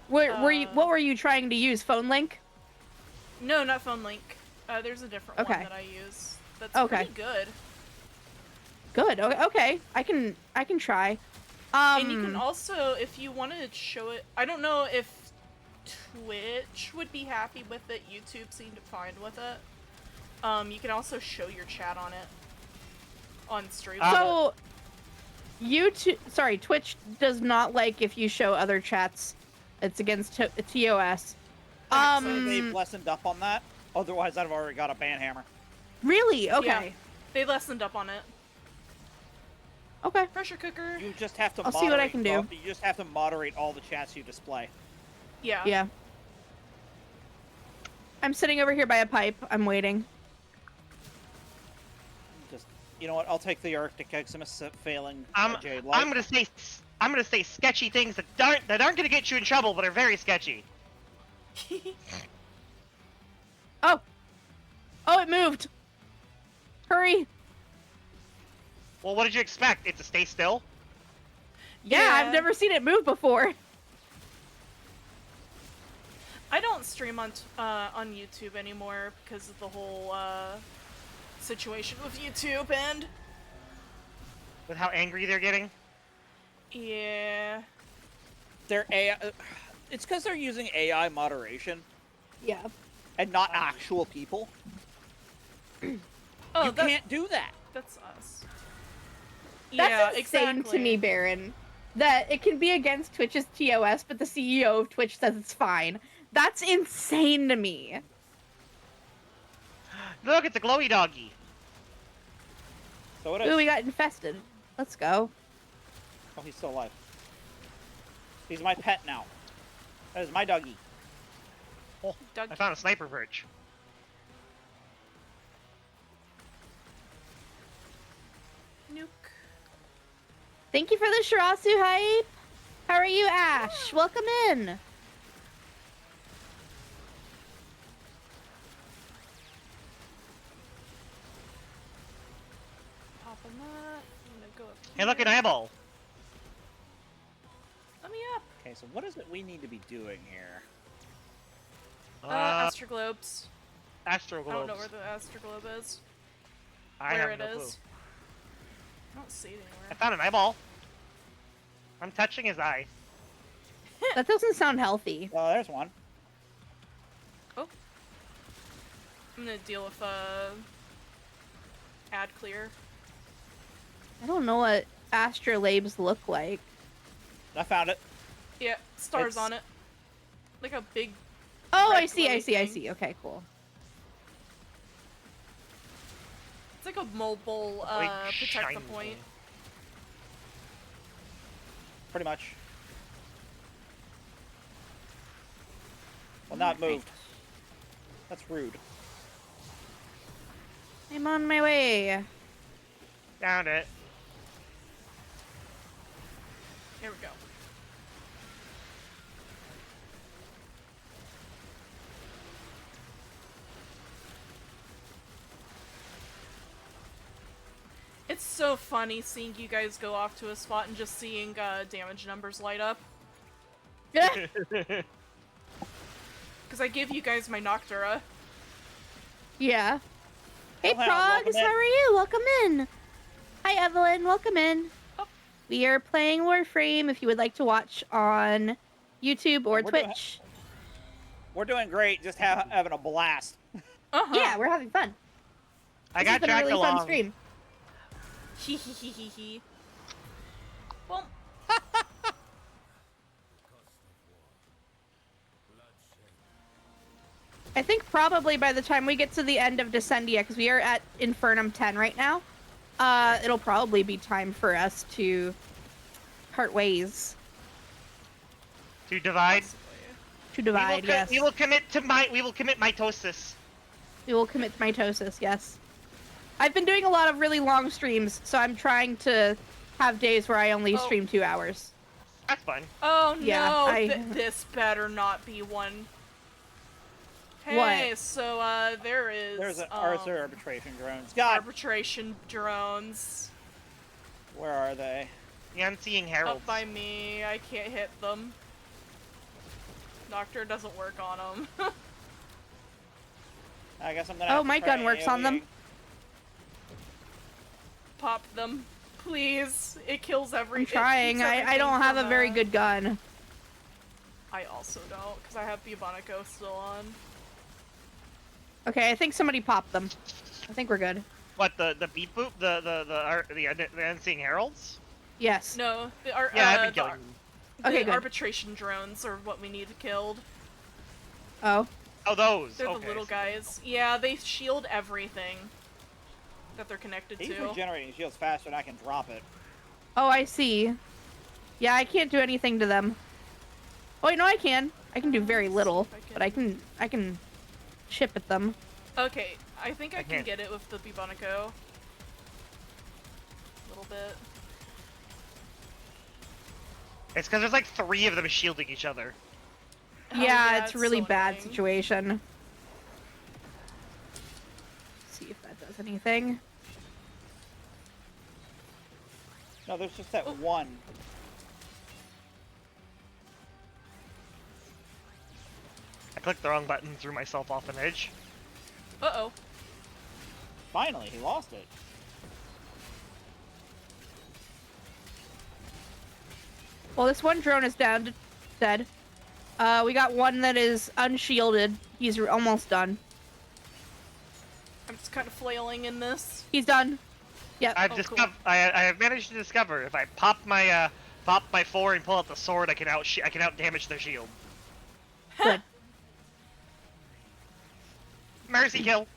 What were you trying to use? Phone link? No, not phone link. There's a different Okay. one that I use. That's Okay. pretty good. Good. Okay. I can try. And you can also, if you wanted to show it, I don't know if Twitch would be happy with it. YouTube seemed fine with it. You can also show your chat on it. On stream. So Twitch does not like if you show other chats. It's against TOS. They've lessened up on that. Otherwise, I'd have already got a ban hammer. Really? Okay. Yeah. They lessened up on it. Okay. Pressure cooker. You just have to. I'll see what I can do. You just have to moderate all the chats you display. Yeah. Yeah. I'm sitting over here by a pipe. I'm Just, you know what? I'll take the Arctic Eximus failing Jade Light. I'm gonna say sketchy things that aren't gonna get you in trouble, but are very sketchy. Oh! Oh, it moved! Hurry! Well, what did you expect? It to stay still? Yeah, I've never seen it move before. I don't stream on YouTube anymore because of the whole situation with YouTube and With how angry they're getting? yeah. They're AI. It's because they're using AI moderation Yeah. and not actual people. Oh, You can't do that. That's us. That's yeah, insane exactly. to me, Baron. That it can be against Twitch's TOS, but the CEO of Twitch says it's fine. That's insane to me. Look, it's a glowy doggy. So it is. Ooh, we got infested. Let's go. Oh, he's still alive. He's my pet now. That is my doggy. Oh, Doug- I found a sniper perch. Nuke. Thank you for the Shirasu hype. How are you, Ash? Welcome in. Pop him up. I'm gonna go up Hey, look, an here. eyeball. Let me up. Okay, so what is it we need to be doing here? Astroglobes. Astroglobes. I don't know where the Astroglobe is. I where have it no is. clue. I don't see it I anywhere. found an eyeball. I'm touching his eye. That doesn't sound healthy. Oh, there's one. I'm gonna deal with ad clear. I don't know what astrolabes look like. I found it. Yeah, stars It's- on it. Like a big. Oh, Red I see. glowing Okay, cool. It's like a mobile Big protect the shiny point. thing. Pretty much. Well, not moved. That's rude. I'm on my way. Found it. Here we go. It's so funny seeing you guys go off to a spot and just seeing damage numbers light up. Because I give you guys my Noctura. Yeah. Hey, Hello, Progs, welcome in. how are you? Welcome in. Hi, Evelyn. Welcome in. Oh. We are playing Warframe if you would like to watch on YouTube or We're doing- Twitch. We're doing great, just having a blast. Uh-huh. Yeah, we're having fun. I This has got been a dragged really along. fun stream. Hee hee hee hee hee. Well, I think probably by the time we get to the end of Descendia, because we are at Infernum 10 right now, it'll probably be time for us to part ways. To divide. possibly. To divide, yes. We will commit mitosis. We will commit to mitosis, yes. I've been doing a lot of really long streams, so I'm trying to have days where I only Oh. stream 2 hours. That's fun. Oh Yeah, no, this better not be one. Hey, What? so there is There's an Arthur arbitration drones. God, arbitration drones where are they? The Unseeing Heralds. up by me. I can't hit them. Doctor doesn't work on them. I guess I'm gonna. Oh, have to my try gun works on them. AoEing. Pop them, please. It kills every. I'm trying. I don't have a very good gun. I also don't, because I have Bubonico still on. Okay, I think somebody popped them. I think we're good. What, the beep boop? The Unseeing Heralds? Yes. No, the Yeah, I've been killing them. Okay, the good. arbitration drones are what we need killed. Oh. Oh, those. They're okay, the little so- guys. Yeah, they shield everything that they're connected He's to. regenerating shields faster than I can drop it. Oh, I see. Yeah, I can't do anything to them. Oh, wait, no, I can. I can do very Let's see little, if I but I can chip at them. Okay, I think I can can't. get it with the Bibonico. A little bit. It's because there's like 3 of them shielding each other. Oh, Yeah, it's a really so bad annoying. situation. See if that does anything. No, there's just that Oh. one. I clicked the wrong button and threw myself off an edge. Uh-oh. Finally, he lost it. Well, this one drone is down, dead. We got one that is unshielded. He's almost done. I'm just kind of flailing in this. He's done. Yep. I've Oh, discovered. cool. I have managed to discover if I pop my 4 and pull out the sword, I can out damage their shield. Good. Mercy kill.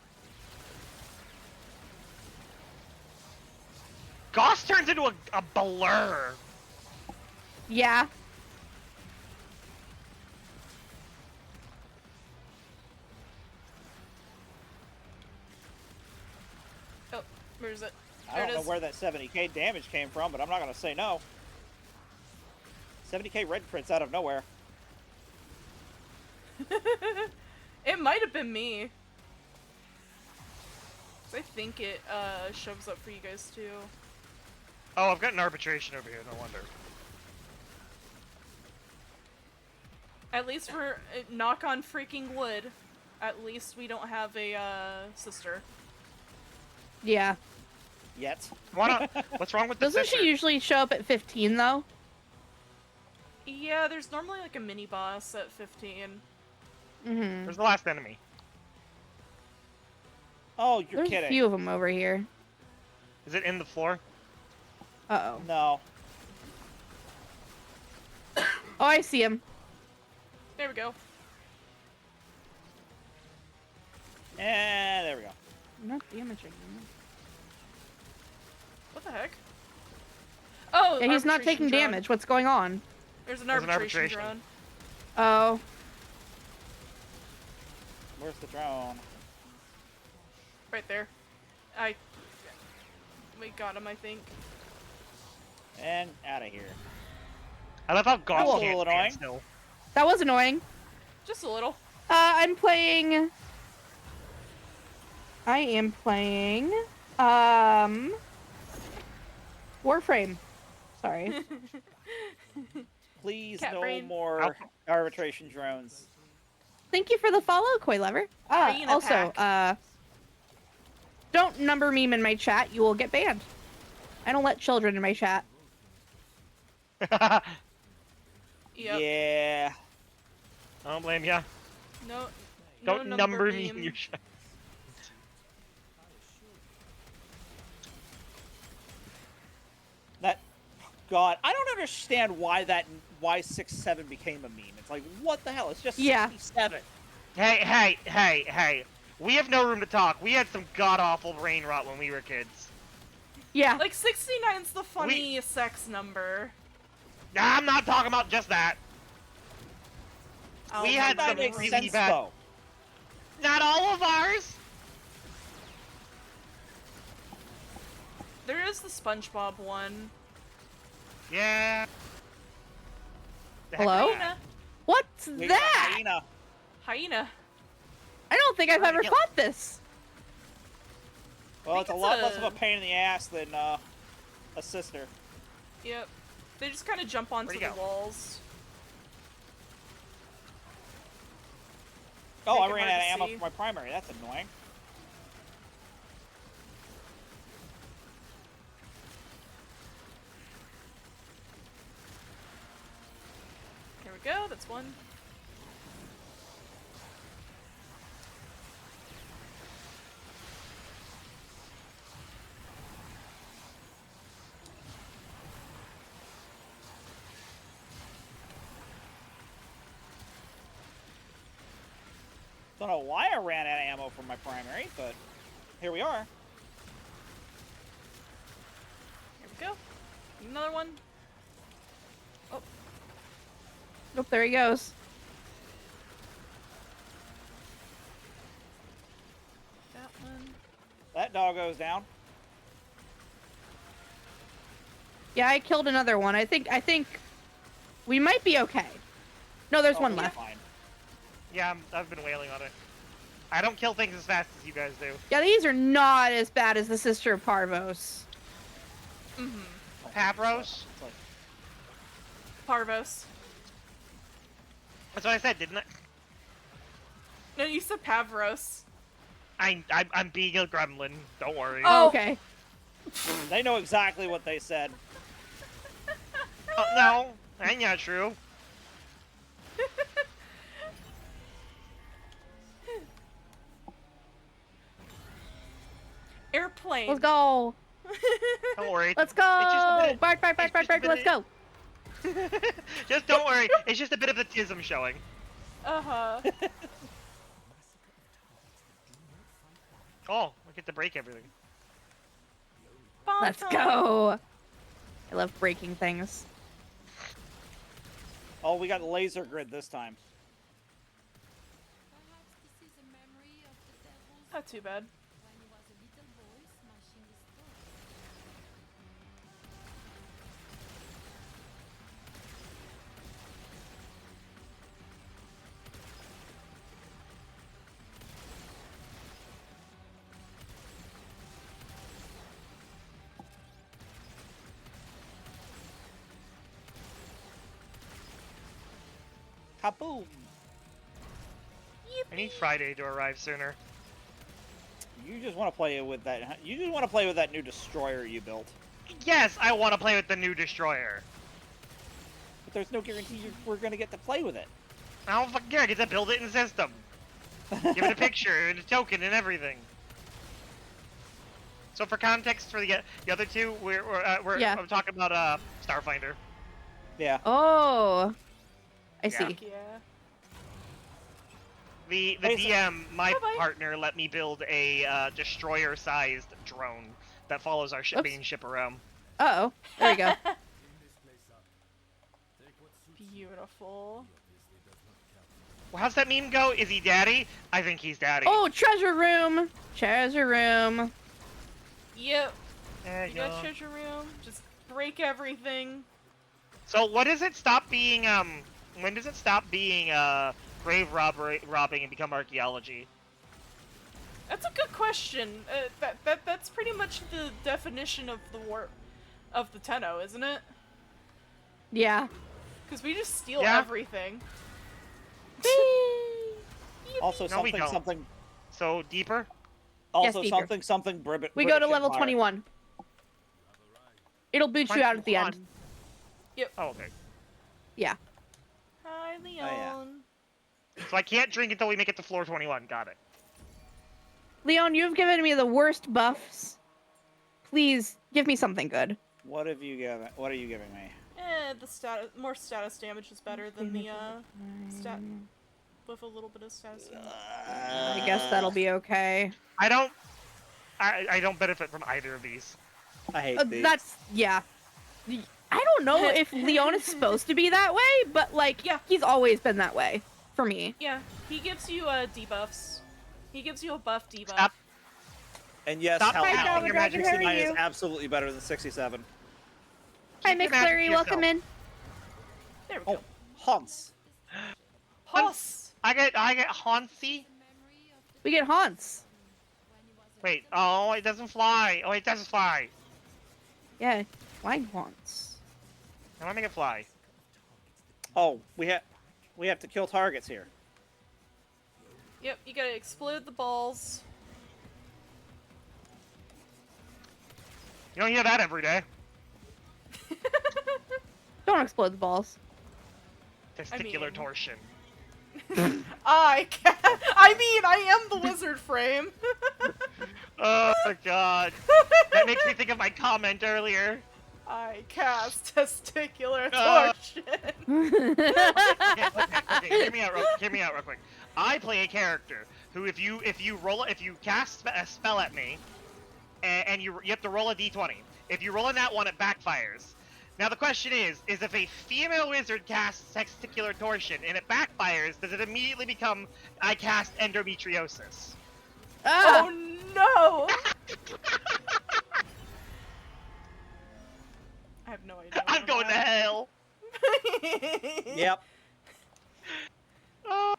Goss turns into a blur. Yeah. Oh, where is it? I There don't it know is. where that 70k damage came from, but I'm not gonna say no. 70k red crits out of nowhere. It might have been me. 'Cause I think it shows up for you guys too. Oh, I've got an arbitration over here. No wonder. At least for knock on freaking wood. At least we don't have a sister. Yeah. Yet. What's wrong with the Doesn't sister? she usually show up at 15 though? Yeah, there's normally like a mini boss at 15. Mm-hmm. Where's the last enemy? Oh, you're There's kidding. a few of them over here. Is it in the floor? Uh-oh. No. Oh, I see him. There we go. And there we go. I'm not damaging him. What the heck? Oh, Yeah, he's not arbitration taking drone. damage. What's going on? There's an There's an arbitration, arbitration. drone. Oh. Where's the drone? Right there. We got him, I think. And out of here. I love how Goss Cool. can't Annoying. stand still. That was annoying. Just a little. I'm playing... I am playing... Warframe. Sorry. Please, Cat no brain. more arbitration drones. Thank you for the follow, Koi Lover. Hyena Also, pack. don't number meme in my chat. You will get banned. I don't let children in my chat. Yep. Yeah. I don't blame ya. No. Don't no number me meme. in your chat. That. God, I don't understand why 6-7 became a meme. It's like, what the hell? It's just Yeah. 67. Hey. We have no room to talk. We had some god-awful brain rot when we were kids. Yeah. Like 69's the funny sex number. Nah, I'm not talking about just that. I'll We had never some That makes really sense, bad- though. Not all of ours. There is the SpongeBob one. Yeah. The heck Hello? with that. Hyena. What's We got a that? hyena. Hyena. I don't think I've Trying to ever kill- fought this. Well, it's a it's lot a- less of a pain in the ass than a sister. Yep. They just kind of jump onto Where'd the he go? walls. Oh, I Make it ran hard out of to ammo see. for my primary. That's annoying. Here we go. That's one. Don't know why I ran out of ammo for my primary, but here we are. Here we go. Another one. Oh, there he goes. That one. That doggo's down. Yeah, I killed another one. I think we might be okay. No, there's one we're left. Fine. Yeah, I've been wailing on it. I don't kill things as fast as you guys do. Yeah, these are not as bad as the Sister of Parvos. Mm-hmm. Pavros? It's like, Parvos. That's what I said, didn't I? No, you said Pavros. I'm being a gremlin. Don't worry. Oh, okay. they know exactly what they said. No, that's not true. Airplane. Let's go. Don't worry. Let's It's just go. a bit- Bark, bark, bark, it's bark, just a bark. bit Let's go. Just don't worry. It's just a bit of the tism showing. Uh-huh. Oh, we get to break everything. Bomb Let's time. go. I love breaking things. Oh, we got laser grid this time. Perhaps this is a memory of the devil's Not too bad. when he was a little boy smashing his toys. Kaboom! I need Friday to arrive sooner. You just want to play with that. You just want to play with that new destroyer you built. Yes, I want to play with the new destroyer. But there's no guarantee we're gonna get to play with it. I don't fucking care. I get to build it in the system. Give it a picture and a token and everything. So for context, for the other two, Yeah. I'm talking about Starfinder. Yeah. Oh. I Yeah. see. Yeah. The Hey, so- DM, my Bye-bye. partner, let me build a destroyer-sized drone that follows our Oops. main ship around. Uh-oh. There we go. Beautiful. Well, how's that meme go? Is he daddy? I think he's daddy. Oh, treasure room. Treasure room. Yep. There You you got go. treasure room. Just break everything. So what does it stop being? When does it stop being grave robbing and become archaeology? That's a good question. That's pretty much the definition of the Tenno, isn't it? Yeah. Because we just steal Yeah. everything. Also, No, we something, don't. something. So deeper. Also, deeper. something, something. We go to level 21. It'll boot you out at the end. 21. Yep. Oh, okay. Yeah. Hi, Leon. yeah. So I can't drink until we make it to floor 21. Got it. Leon, you've given me the worst buffs. Please, give me something good. What have you given? What are you giving me? More status damage is better than the stat with a little bit of status damage. I guess that'll be okay. I don't benefit from either of these. I hate these. That's, yeah. I don't know if Leon is supposed to be that way, but, like, Yeah. he's always been that way for me. Yeah, he gives you debuffs. He gives you a buff debuff. Stop. And yes, Stop hell, casting Hi, your Dragon, magic how are 69 is you? absolutely better than 67. Hi, Keep your magic McFlurry, to welcome yourself. in. There we Oh, go. Hans. Hoss. I get Hauncy. Memory of the We get haunts. when he was a Wait. Oh, it doesn't fly. Oh, it doesn't fly. Yeah, wine haunts. I want to make it fly. Oh, we have to kill targets here. Yep, you gotta explode the balls. You don't hear that every day. Don't explode the balls. Testicular mean- torsion. I am the wizard frame. Oh god. That makes me think of my comment earlier. I cast testicular Uh. torsion. Okay, hear me out real quick. I play a character who, if you cast a spell at me, and you have to roll a d20. If you roll a nat one, it backfires. Now the question is if a female wizard casts testicular torsion and it backfires, does it immediately become I cast endometriosis? Ah! Oh no! I have no idea. I'm going to hell. Yep. Oh,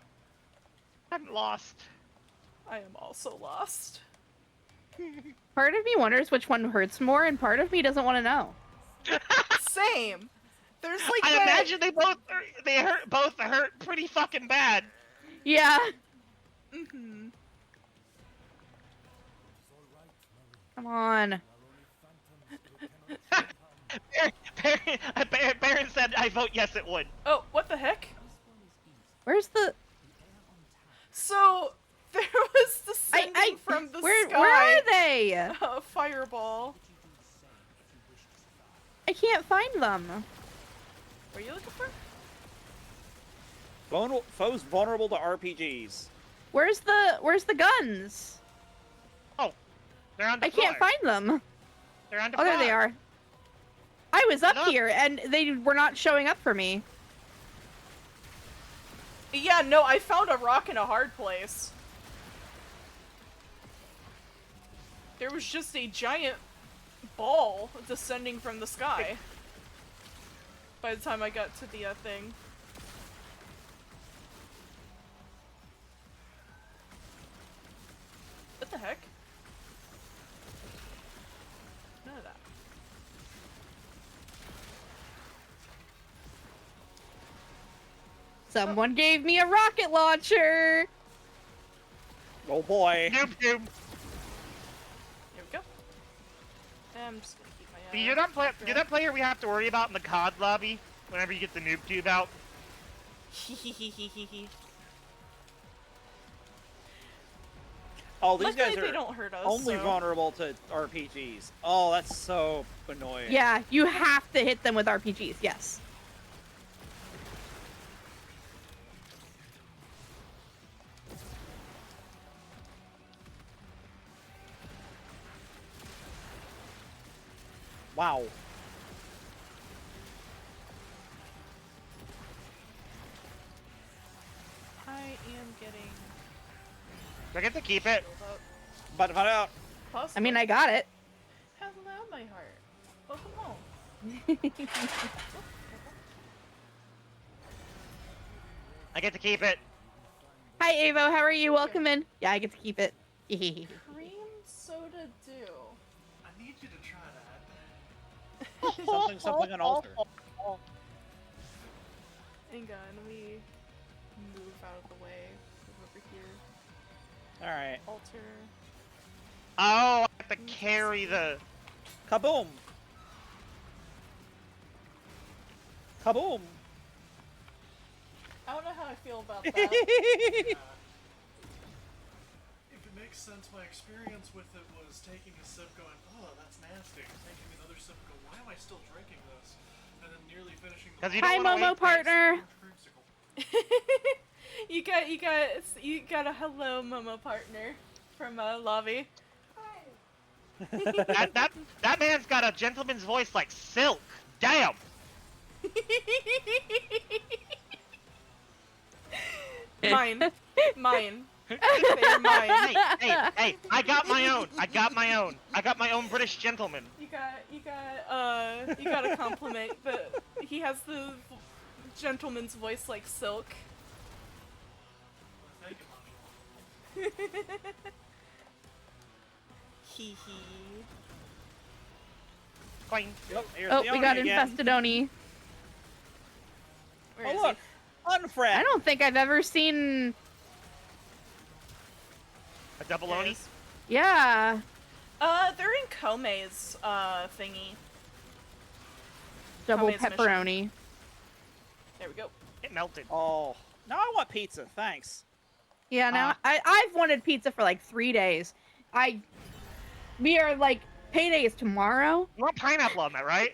I'm lost. I am also lost. Part of me wonders which one hurts more, and part of me doesn't want to know. Same. There's like I that... imagine both hurt pretty fucking bad. Yeah. Mhm. Come on. Baron said, "I vote yes, it would." Oh, what the heck? Where's the... So there was descending from the where sky. are they? A fireball. I can't find them. What are you looking for? Foes vulnerable to RPGs. Where's the guns? Oh, they're on the I can't floor. find them. They're on the Oh, there they floor. are. I was up Look. here, and they were not showing up for me. Yeah, no, I found a rock in a hard place. There was just a giant ball descending from the sky. By the time I got to the thing. What the heck? None of that. Someone gave me a rocket launcher. Oh boy. Noob noob. Here we go. I'm just gonna keep my You're that player we have to worry about in the COD lobby whenever you get the noob tube out. Oh, these Luckily, guys they are don't hurt us, only so- vulnerable to RPGs. Oh, that's so annoying. Yeah, you have to hit them with RPGs, yes. Wow. I am getting Do I get to keep it? filled up. But find out. I mean, I got it. Hello, my heart. Welcome home. I get to keep it. Hi, Avo. How are you? Welcome in. Yeah, I get to keep it. Cream soda do. I need you to try that. Something an altar. Hang on, let me move out of the way. Move over here. Alright. Altar. Oh, I have to carry the. Kaboom! Kaboom! I don't know how I feel about that. If it makes sense, my experience with it was taking a sip going, oh, that's nasty. Taking another sip and go, why am I still drinking this? And then nearly finishing the 'Cause you Hi, don't wanna Momo waste partner. creamsicle. you got a hello Momo partner from Lavii. That man's got a gentleman's voice like silk. Damn. Mine. Mine. They're mine. Hey, I got my own. I got my own British gentleman. You got a compliment, but he has the gentleman's voice like silk. Thank you, Mommy. Hee hee. Boing. Yep, here's Oh, the we Oni got again. infested Oni. Where Oh is look! Unfriend! I don't think I've ever seen... A double he? There Oni. he is. Yeah. They're in Kome's thingy. Double Tommy's mission. pepperoni. There we go. It melted. Oh, now I want pizza, thanks. Yeah, now I've wanted pizza for like 3 days. We are like, payday is tomorrow. You want pineapple on that, right?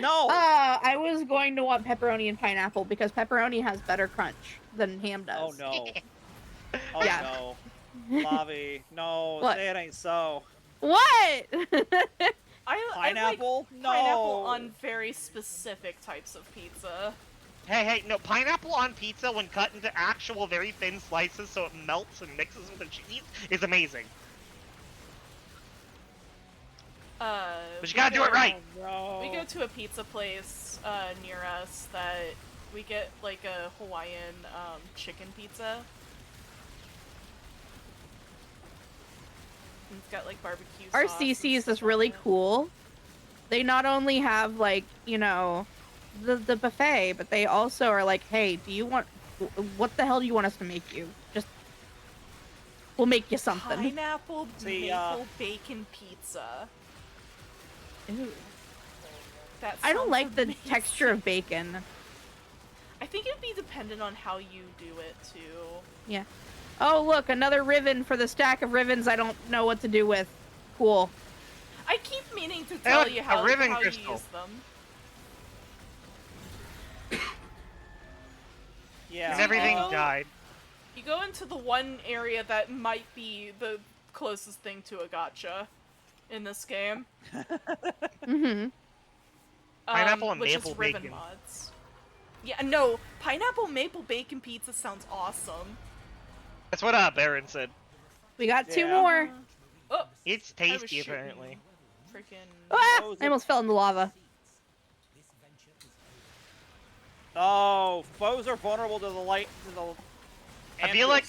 No! I was going to want pepperoni and pineapple because pepperoni has better crunch than ham Oh does. no. Oh Yeah. no. Lavii, no, What? say it ain't so. What? I Pineapple? like No. pineapple on very specific types of pizza. Hey, no, pineapple on pizza when cut into actual very thin slices so it melts and mixes with the cheese is amazing. But you gotta do it right! Oh, We no. go to a pizza place near us that we get like a Hawaiian chicken pizza. And it's got like barbecue Our sauce and CC's stuff is on really it. cool. They not only have like, you know, the buffet, but they also are like, hey, do you want, what the hell do you want us to make you? Just, we'll make you something. Pineapple See, maple bacon pizza. Ooh. That I don't sounds like the amazing. texture of bacon. I think it'd be dependent on how you do it too. Yeah. Oh, look, another ribbon for the stack of ribbons I don't know what to do with. Cool. I keep meaning to Hey, tell look, you a how ribbon you crystal. use them. Yeah. And everything Oh. died. You go into the one area that might be the closest thing to a gotcha in this game. Mm-hmm. Pineapple and which maple is ribbon bacon. mods. Yeah, no, pineapple maple bacon pizza sounds awesome. That's what Baron said. We got two Yeah. more. Oh, It's I was tasty, shooting apparently. freaking. Ah! Those I are- almost fell in the lava. Oh, foes are vulnerable to the light. To the I feel like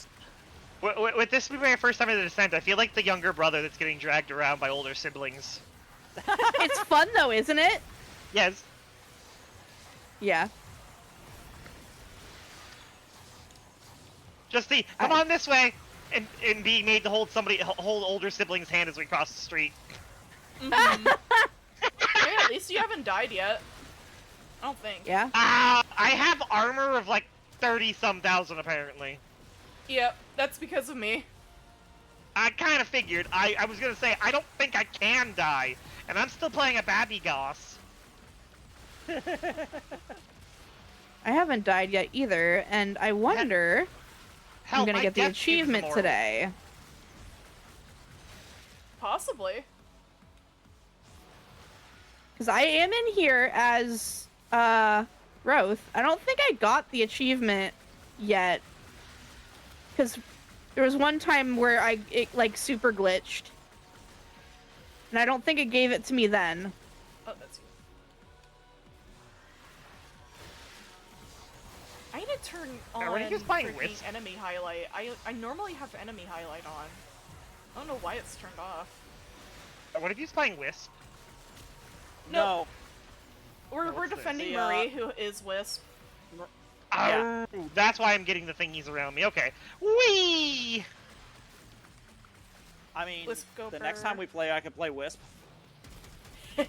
ampules. with this being my first time in the Descent, I feel like the younger brother that's getting dragged around by older siblings. It's fun though, isn't it? Yes. Yeah. Just the come on this way, and being made to hold hold older siblings' hand as we cross the street. Mhm. Hey, at least you haven't died yet. I don't think. Yeah. I have armor of like 30-some thousand apparently. Yep, that's because of me. I kind of figured. I was gonna say I don't think I can die, and I'm still playing a Babby Goss. I haven't died yet either, and I wonder Hell, I'm gonna my get the death cube is achievement immortal. today. Possibly. Because I am in here as Roth. I don't think I got the achievement yet. Because there was one time where it like super glitched. And I don't think it gave it to me then. Oh, that's you. I need to turn on when he was playing freaking Wisp. enemy highlight. I normally have enemy highlight on. I don't know why it's turned off. What if he's playing Wisp? No. We're what's this? defending The, Marie, who is Wisp. Yeah. Oh, that's why I'm getting the thingies around me. Okay. Whee! I mean, Wisp the next time Gopher. we play, I can play Wisp. Oh,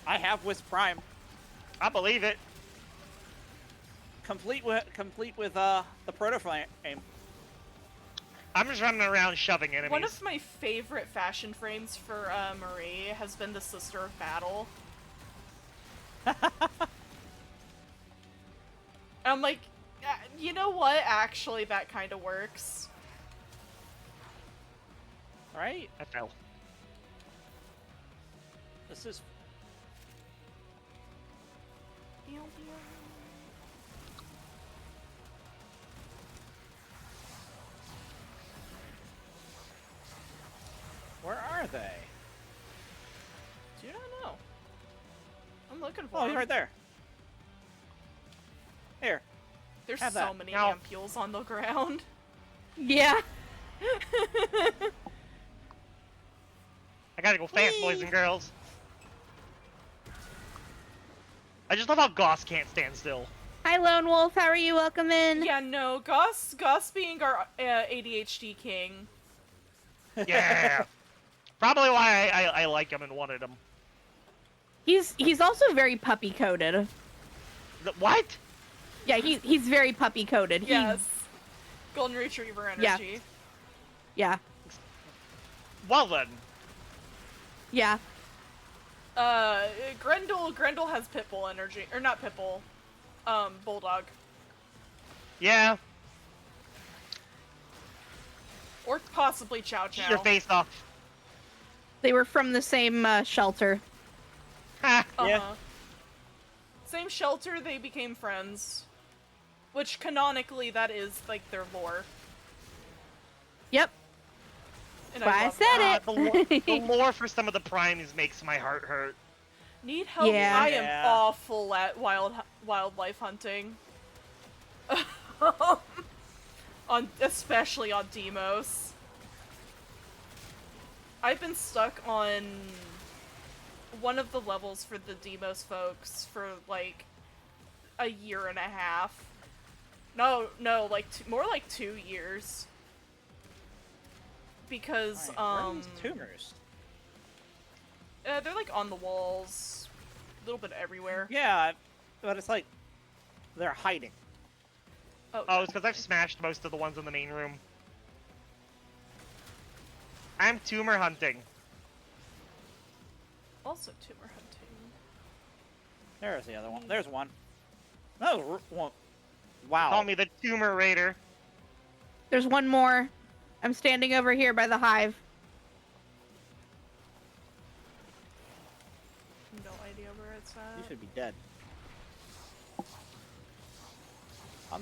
I have Wisp Prime, I believe it. complete with the Protoflame. I'm just running around shoving enemies. One of my favorite fashion frames for Marie has been the Sister of Battle. I'm like, you know what? Actually, that kind of works. Right? I fell. This is Where are they? Do you not know? I'm looking for Oh, them. he's right there. Here. There's Have so that. many Now- ampules on the ground. Yeah. I gotta go fast, boys Whee! and girls. I just love how Goss can't stand still. Hi, Lone Wolf. How are you? Welcome in. Yeah, no, Goss being our ADHD king. Yeah. Probably why I like him and wanted him. He's also very puppy coded. What? Yeah, he's very puppy coded. Yes. Golden Retriever Yeah. energy. Yeah. Well then. Yeah. Grendel has Pitbull energy. Or not Pitbull. Bulldog. Yeah. Or possibly Chow Chow. Eat your face off. They were from the same shelter. Ha! Yeah. Same shelter, they became friends. Which, canonically, that is, like, their lore. Yep. And Why I love said that. it. The lore for some of the primes makes my heart hurt. Need help? Yeah. I am Yeah. awful at wildlife hunting. Especially on Demos. I've been stuck on one of the levels for the Demos folks for like a year and a half. No, like more like 2 years. Because Where are these tumors? they're like on the walls, a little bit everywhere. Yeah, but it's like they're hiding. Oh, it's because I've smashed most of the ones in the main room. I'm tumor hunting. Also tumor hunting. There's the other one. There's one. No, one. Wow. Call me the tumor raider. There's one more. I'm standing over here by the hive. No idea where it's at. You should be dead.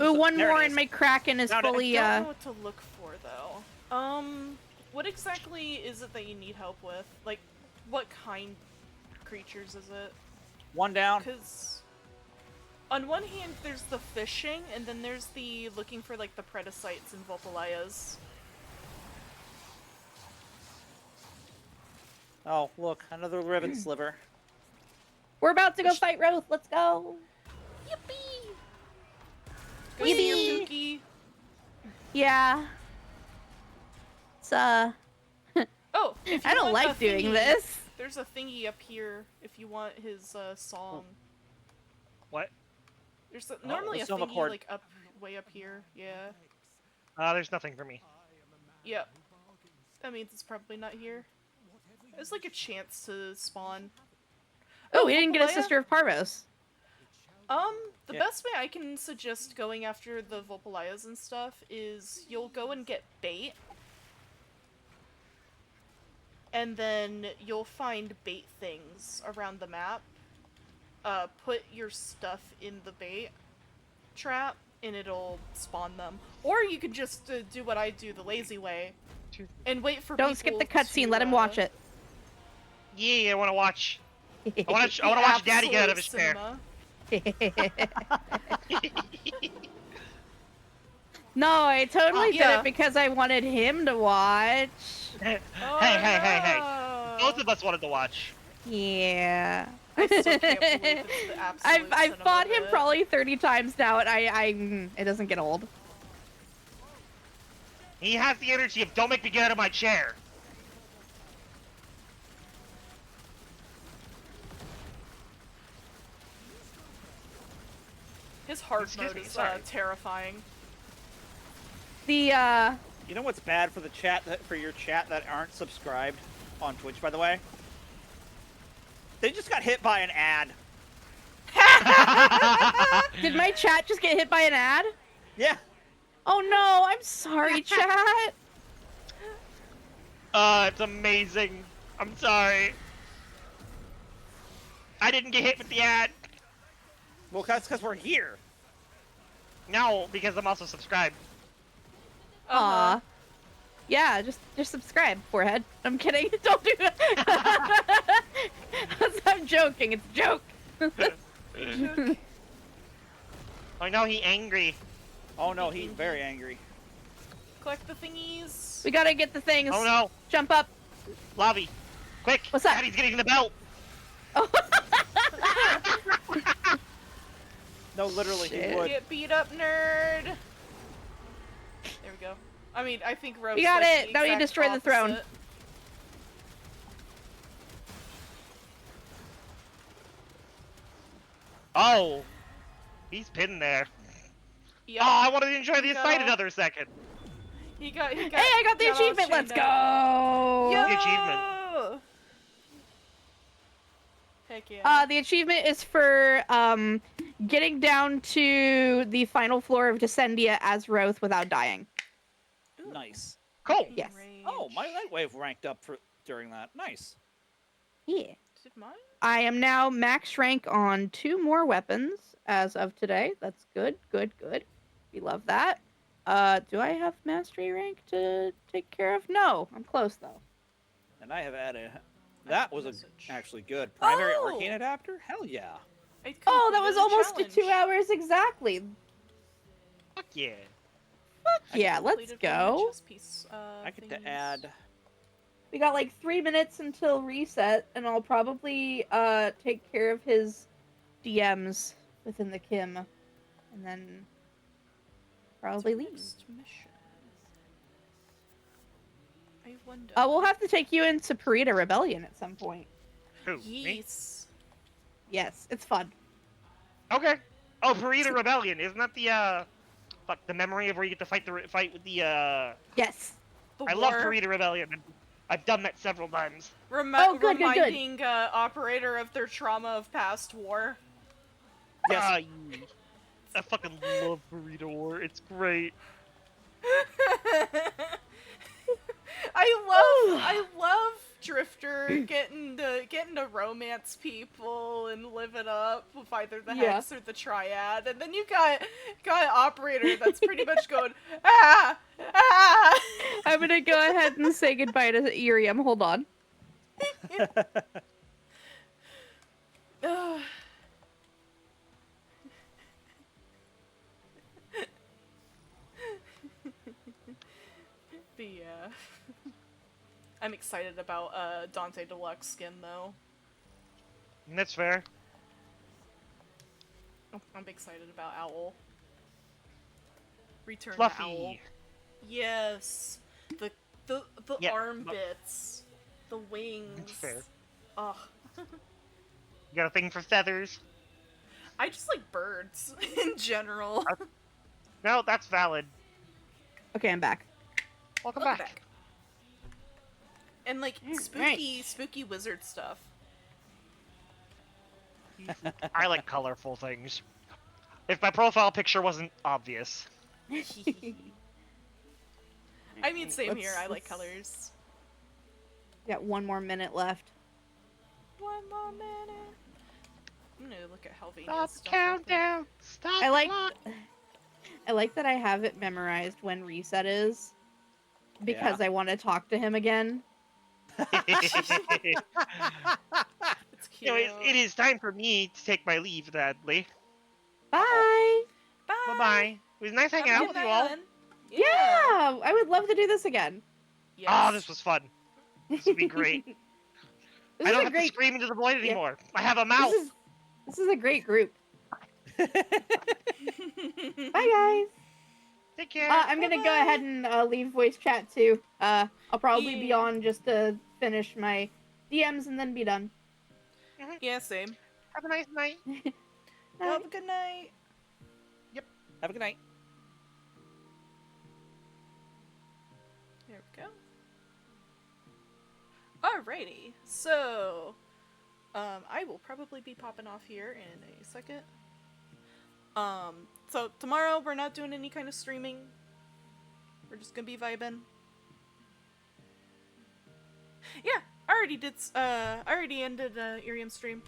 Ooh, one There it more is. and my kraken is Found it. fully, I don't know what to look for though. What exactly is it that you need help with? Like, what kind of creatures is it? One down. Because on one hand, there's the fishing, and then there's the looking for like the predicites and Vulpalias. Oh, look, another ribbon sliver. We're about to go fight Roth. Let's go. Go see your Yippee! Pookie. Yeah. It's, Oh, if you I don't want like a doing thingy, this. There's a thingy up here if you want his song. What? There's normally the a silver thingy cord. like up, way up here. Yeah. There's nothing for me. Yep. That means it's probably not here. It's like a chance to spawn. Oh, we didn't get a Vulpalaya? Sister of Parvos. The Yeah. best way I can suggest going after the Vulpalias and stuff is you'll go and get bait. And then you'll find bait things around the map. Put your stuff in the bait trap and it'll spawn them. Or you can just do what I do the lazy way and wait for Don't skip people the cutscene. to, Let him watch it. Yeah, I want to watch. I want to watch Daddy get out of his chair. cinema. No, I totally did yeah. it because I wanted him to watch. Hey, Oh, hey. no. Both of us wanted to watch. Yeah. I still can't believe it's the absolute I've cinema fought him bit. probably 30 times now, and it doesn't get old. He has the energy of don't make me get out of my chair. His hard Excuse mode me, is sorry. terrifying. The, You know what's bad for the chat for your chat that aren't subscribed on Twitch, by the way? They just got hit by an ad. did my chat just get hit by an ad? Yeah. Oh no, I'm sorry, chat. It's amazing. I'm sorry. I didn't get hit with the ad. Well, that's because we're here. No, because I'm also subscribed. Aw. Yeah, just subscribe, forehead. I'm kidding. Don't do that. I'm joking. It's a joke. Oh no, he angry. Oh no, he's very angry. Collect the thingies. We gotta get the things. Oh no, Jump up. Lavii, quick! What's up? Daddy's getting the belt. Oh. No, literally, Shit. he would. Get beat up, nerd. There we go. I mean, I think Rose. We got like it. Now we exact destroy the throne. opposite. Oh, he's pinned there. Yep. Oh, I wanted to enjoy the You fight go. another second. He got. Hey, I got the all achievement. Let's chained up. go. Yo! The achievement. Heck yeah. The achievement is for getting down to the final floor of Descendia as Roth without dying. Ooh. Nice. Cool. Yes. Range. Oh, my light wave ranked up during that. Nice. Yeah. Did mine? I am now max rank on 2 more weapons as of today. That's good, good, good. We love that. Do I have mastery rank to take care of? No, I'm close though. And I have added. I That got a was message. actually good. Primary Oh! arcane adapter? Hell yeah. I Oh, that was completed a almost challenge. 2 hours exactly. Fuck yeah. Fuck I yeah, let's completed one of my go. chess piece, I get thingies. to add. We got like 3 minutes until reset, and I'll probably take care of his DMs within the Kim, and then probably leave. Next mission. I wonder. We'll have to take you into Parita Rebellion at some point. Who? Me? Yes. Yes, it's fun. Okay. Oh, Burrito Rebellion. Isn't that the fuck, the memory of where you get to fight with the Yes. The I war. love Burrito Rebellion. I've done that several times. Oh, good, good, good. Reminding operator of their trauma of past war. Yes. I fucking love Burrito War. It's great. I love Drifter getting to romance people and live it up with either the Yeah. Hex or the Triad, and then you got an operator that's pretty much going ah. I'm gonna go ahead and say goodbye to IRIAM. Hold on. But yeah. I'm excited about Dante Deluxe skin though. That's fair. I'm excited about Owl. Return to Owl. Fluffy. Yes. The Yeah, arm but- bits. The wings. That's fair. Ugh. You got a thing for feathers? I just like birds in general. No, that's valid. Okay, I'm back. Welcome Welcome back. And like spooky wizard stuff. I like colorful things. If my profile picture wasn't obvious. I mean, same here. I like Let's- colors. Got 1 more minute left. 1 more minute. I'm gonna look at Helvania's Stop stuff. countdown. Stop. I like clock. I like that I have it memorized when reset is, because I want to talk to him again. It's cute. Anyways, it is time for me to take my leave, Dudley. Bye. Bye. Bye bye. It was nice Have hanging a out good with you night, all. Ellen. Yeah, I would love to do this again. Yes. Oh, this was fun. This would be great. This I is don't a have to great. scream into the void anymore. I have a mouth. This is a great group. Bye, guys. Take care. I'm gonna go ahead and leave voice chat too. I'll probably be Yeah. on just to finish my DMs and then be done. Yeah, same. Have a nice night. Have a good night. Have a good night. There we go. Alrighty, so I will probably be popping off here in a second. So tomorrow we're not doing any kind of streaming. We're just gonna be vibing. Yeah, I already ended IRIAM stream.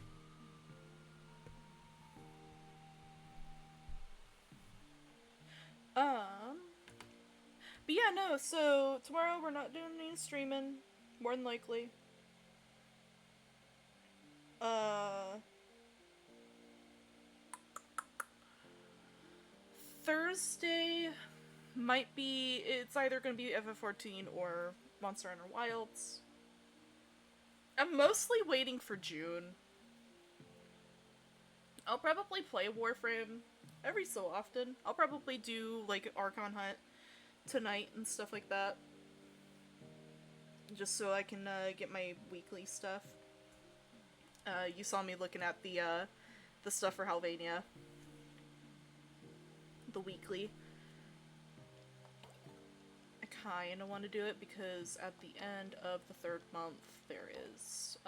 But yeah, no, so tomorrow we're not doing any streaming, more than likely. Thursday might be, it's either gonna be FF14 or Monster Hunter Wilds. I'm mostly waiting for June. I'll probably play Warframe every so often. I'll probably do, like, Archon Hunt tonight and stuff like that. Just so I can, get my weekly stuff. You saw me looking at the stuff for Helvania. The weekly. I kinda want to do it because at the end of the 3rd month there is,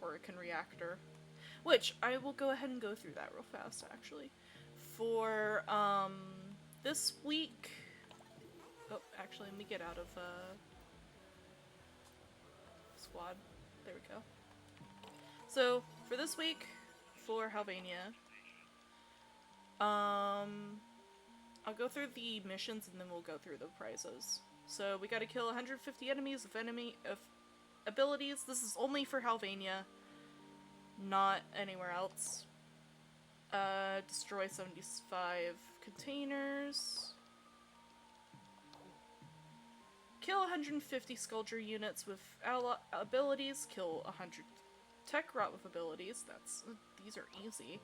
Hurricane Reactor. Which, I will go ahead and go through that real fast, actually. For, this week... Oh, actually, let me get out of, squad. There we go. So, for this week, for Halvania, I'll go through the missions and then we'll go through the prizes. So, we gotta kill 150 enemies of abilities. This is only for Halvania, not anywhere else. Destroy 75 containers. Kill 150 Sculpture units with abilities. Kill 100 Tech Rot with abilities. These are easy.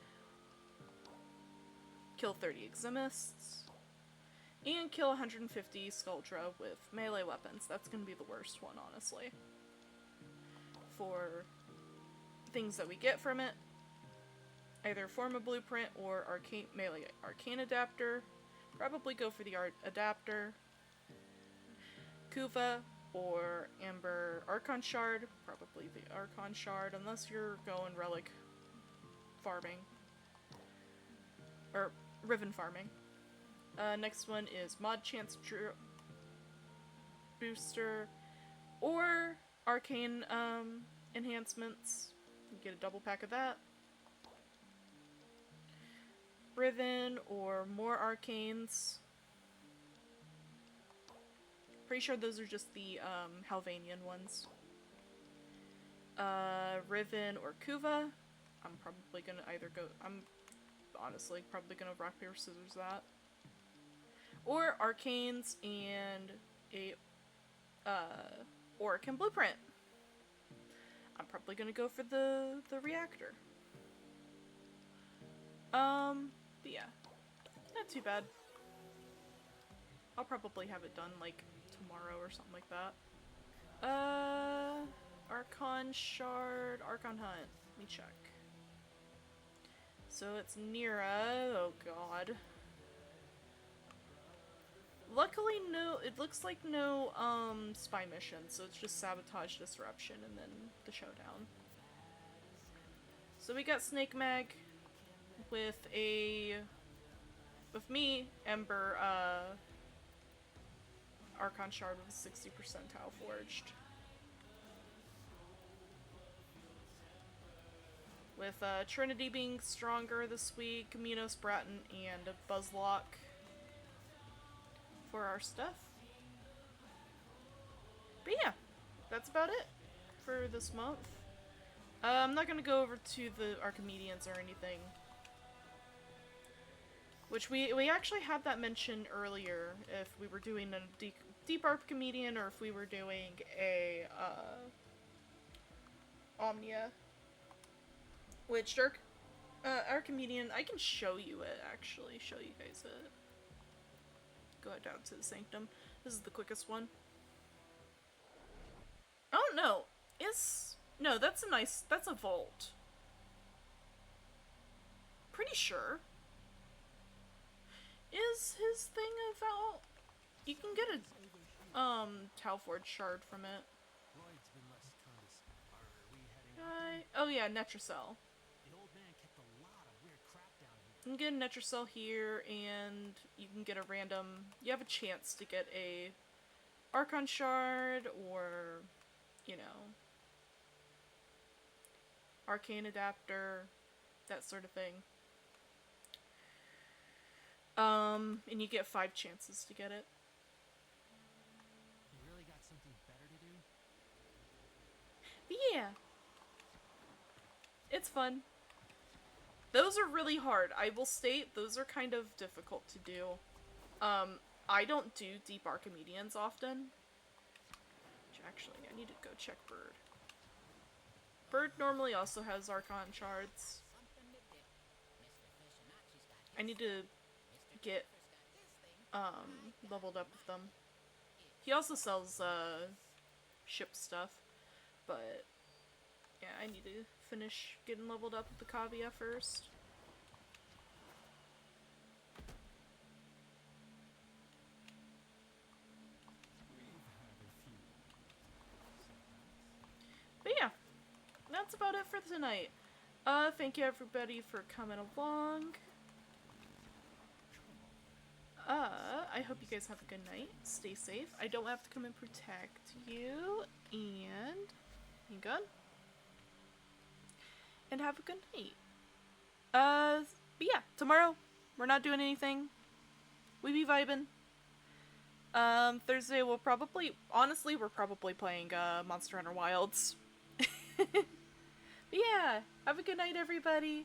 Kill 30 Eximists. And kill 150 Skuldra with melee weapons. That's gonna be the worst one, honestly. For things that we get from it, either form a blueprint or melee arcane adapter. Probably go for the adapter. Kuva or Amber Archon Shard. Probably the Archon Shard, unless you're going relic farming. Or Riven farming. Next one is Mod Chance Booster or Arcane enhancements. You get a double pack of that. Riven or more Arcanes. Pretty sure those are just the Halvanian ones. Riven or Kuva. I'm probably gonna I'm honestly probably gonna rock, paper, scissors that. Or Arcanes and a Orican Blueprint. I'm probably gonna go for the reactor. But yeah. Not too bad. I'll probably have it done like tomorrow or something like that. Archon Shard, Archon Hunt. Let me check. So it's Nira. Oh god. Luckily it looks like no spy mission, so it's just sabotage, disruption, and then the showdown. So we got Snake Mag with me, Ember, Archon Shard with 60 percentile forged. With Trinity being stronger this week, Minos, Bratton, and Buzzlock for our stuff. But yeah, that's about it for this month. I'm not gonna go over to the Archimedeans or anything. Which we actually had that mentioned earlier, if we were doing a deep Archimedian or if we were doing a Omnia. Which Archimedian, I can show you it actually, show you guys it. Go down to the Sanctum. This is the quickest one. Oh no, no, that's a vault. Pretty sure. Is his thing a vault? You can get a Talforge shard from it. Oh yeah, Netracell. You can get a Netracell here, and you can get a random. You have a chance to get a Archon shard, or you know, Arcane adapter, that sort of thing. And you get 5 chances to get it. You really got something better to do? But yeah. It's fun. Those are really hard. I will state, those are kind of difficult to do. I don't do deep Archimedians often. Actually, I need to go check Bird. Bird normally also has Archon shards. I need to get leveled up with them. He also sells ship stuff, but yeah, I need to finish getting leveled up with the Kavia first. But yeah, that's about it for tonight. Thank you everybody for coming along. I hope you guys have a good night. Stay safe. I don't have to come and protect you. And hang on. And have a good night. But yeah, tomorrow we're not doing anything. We be vibing. Thursday we're probably playing Monster Hunter Wilds. But yeah, have a good night, everybody.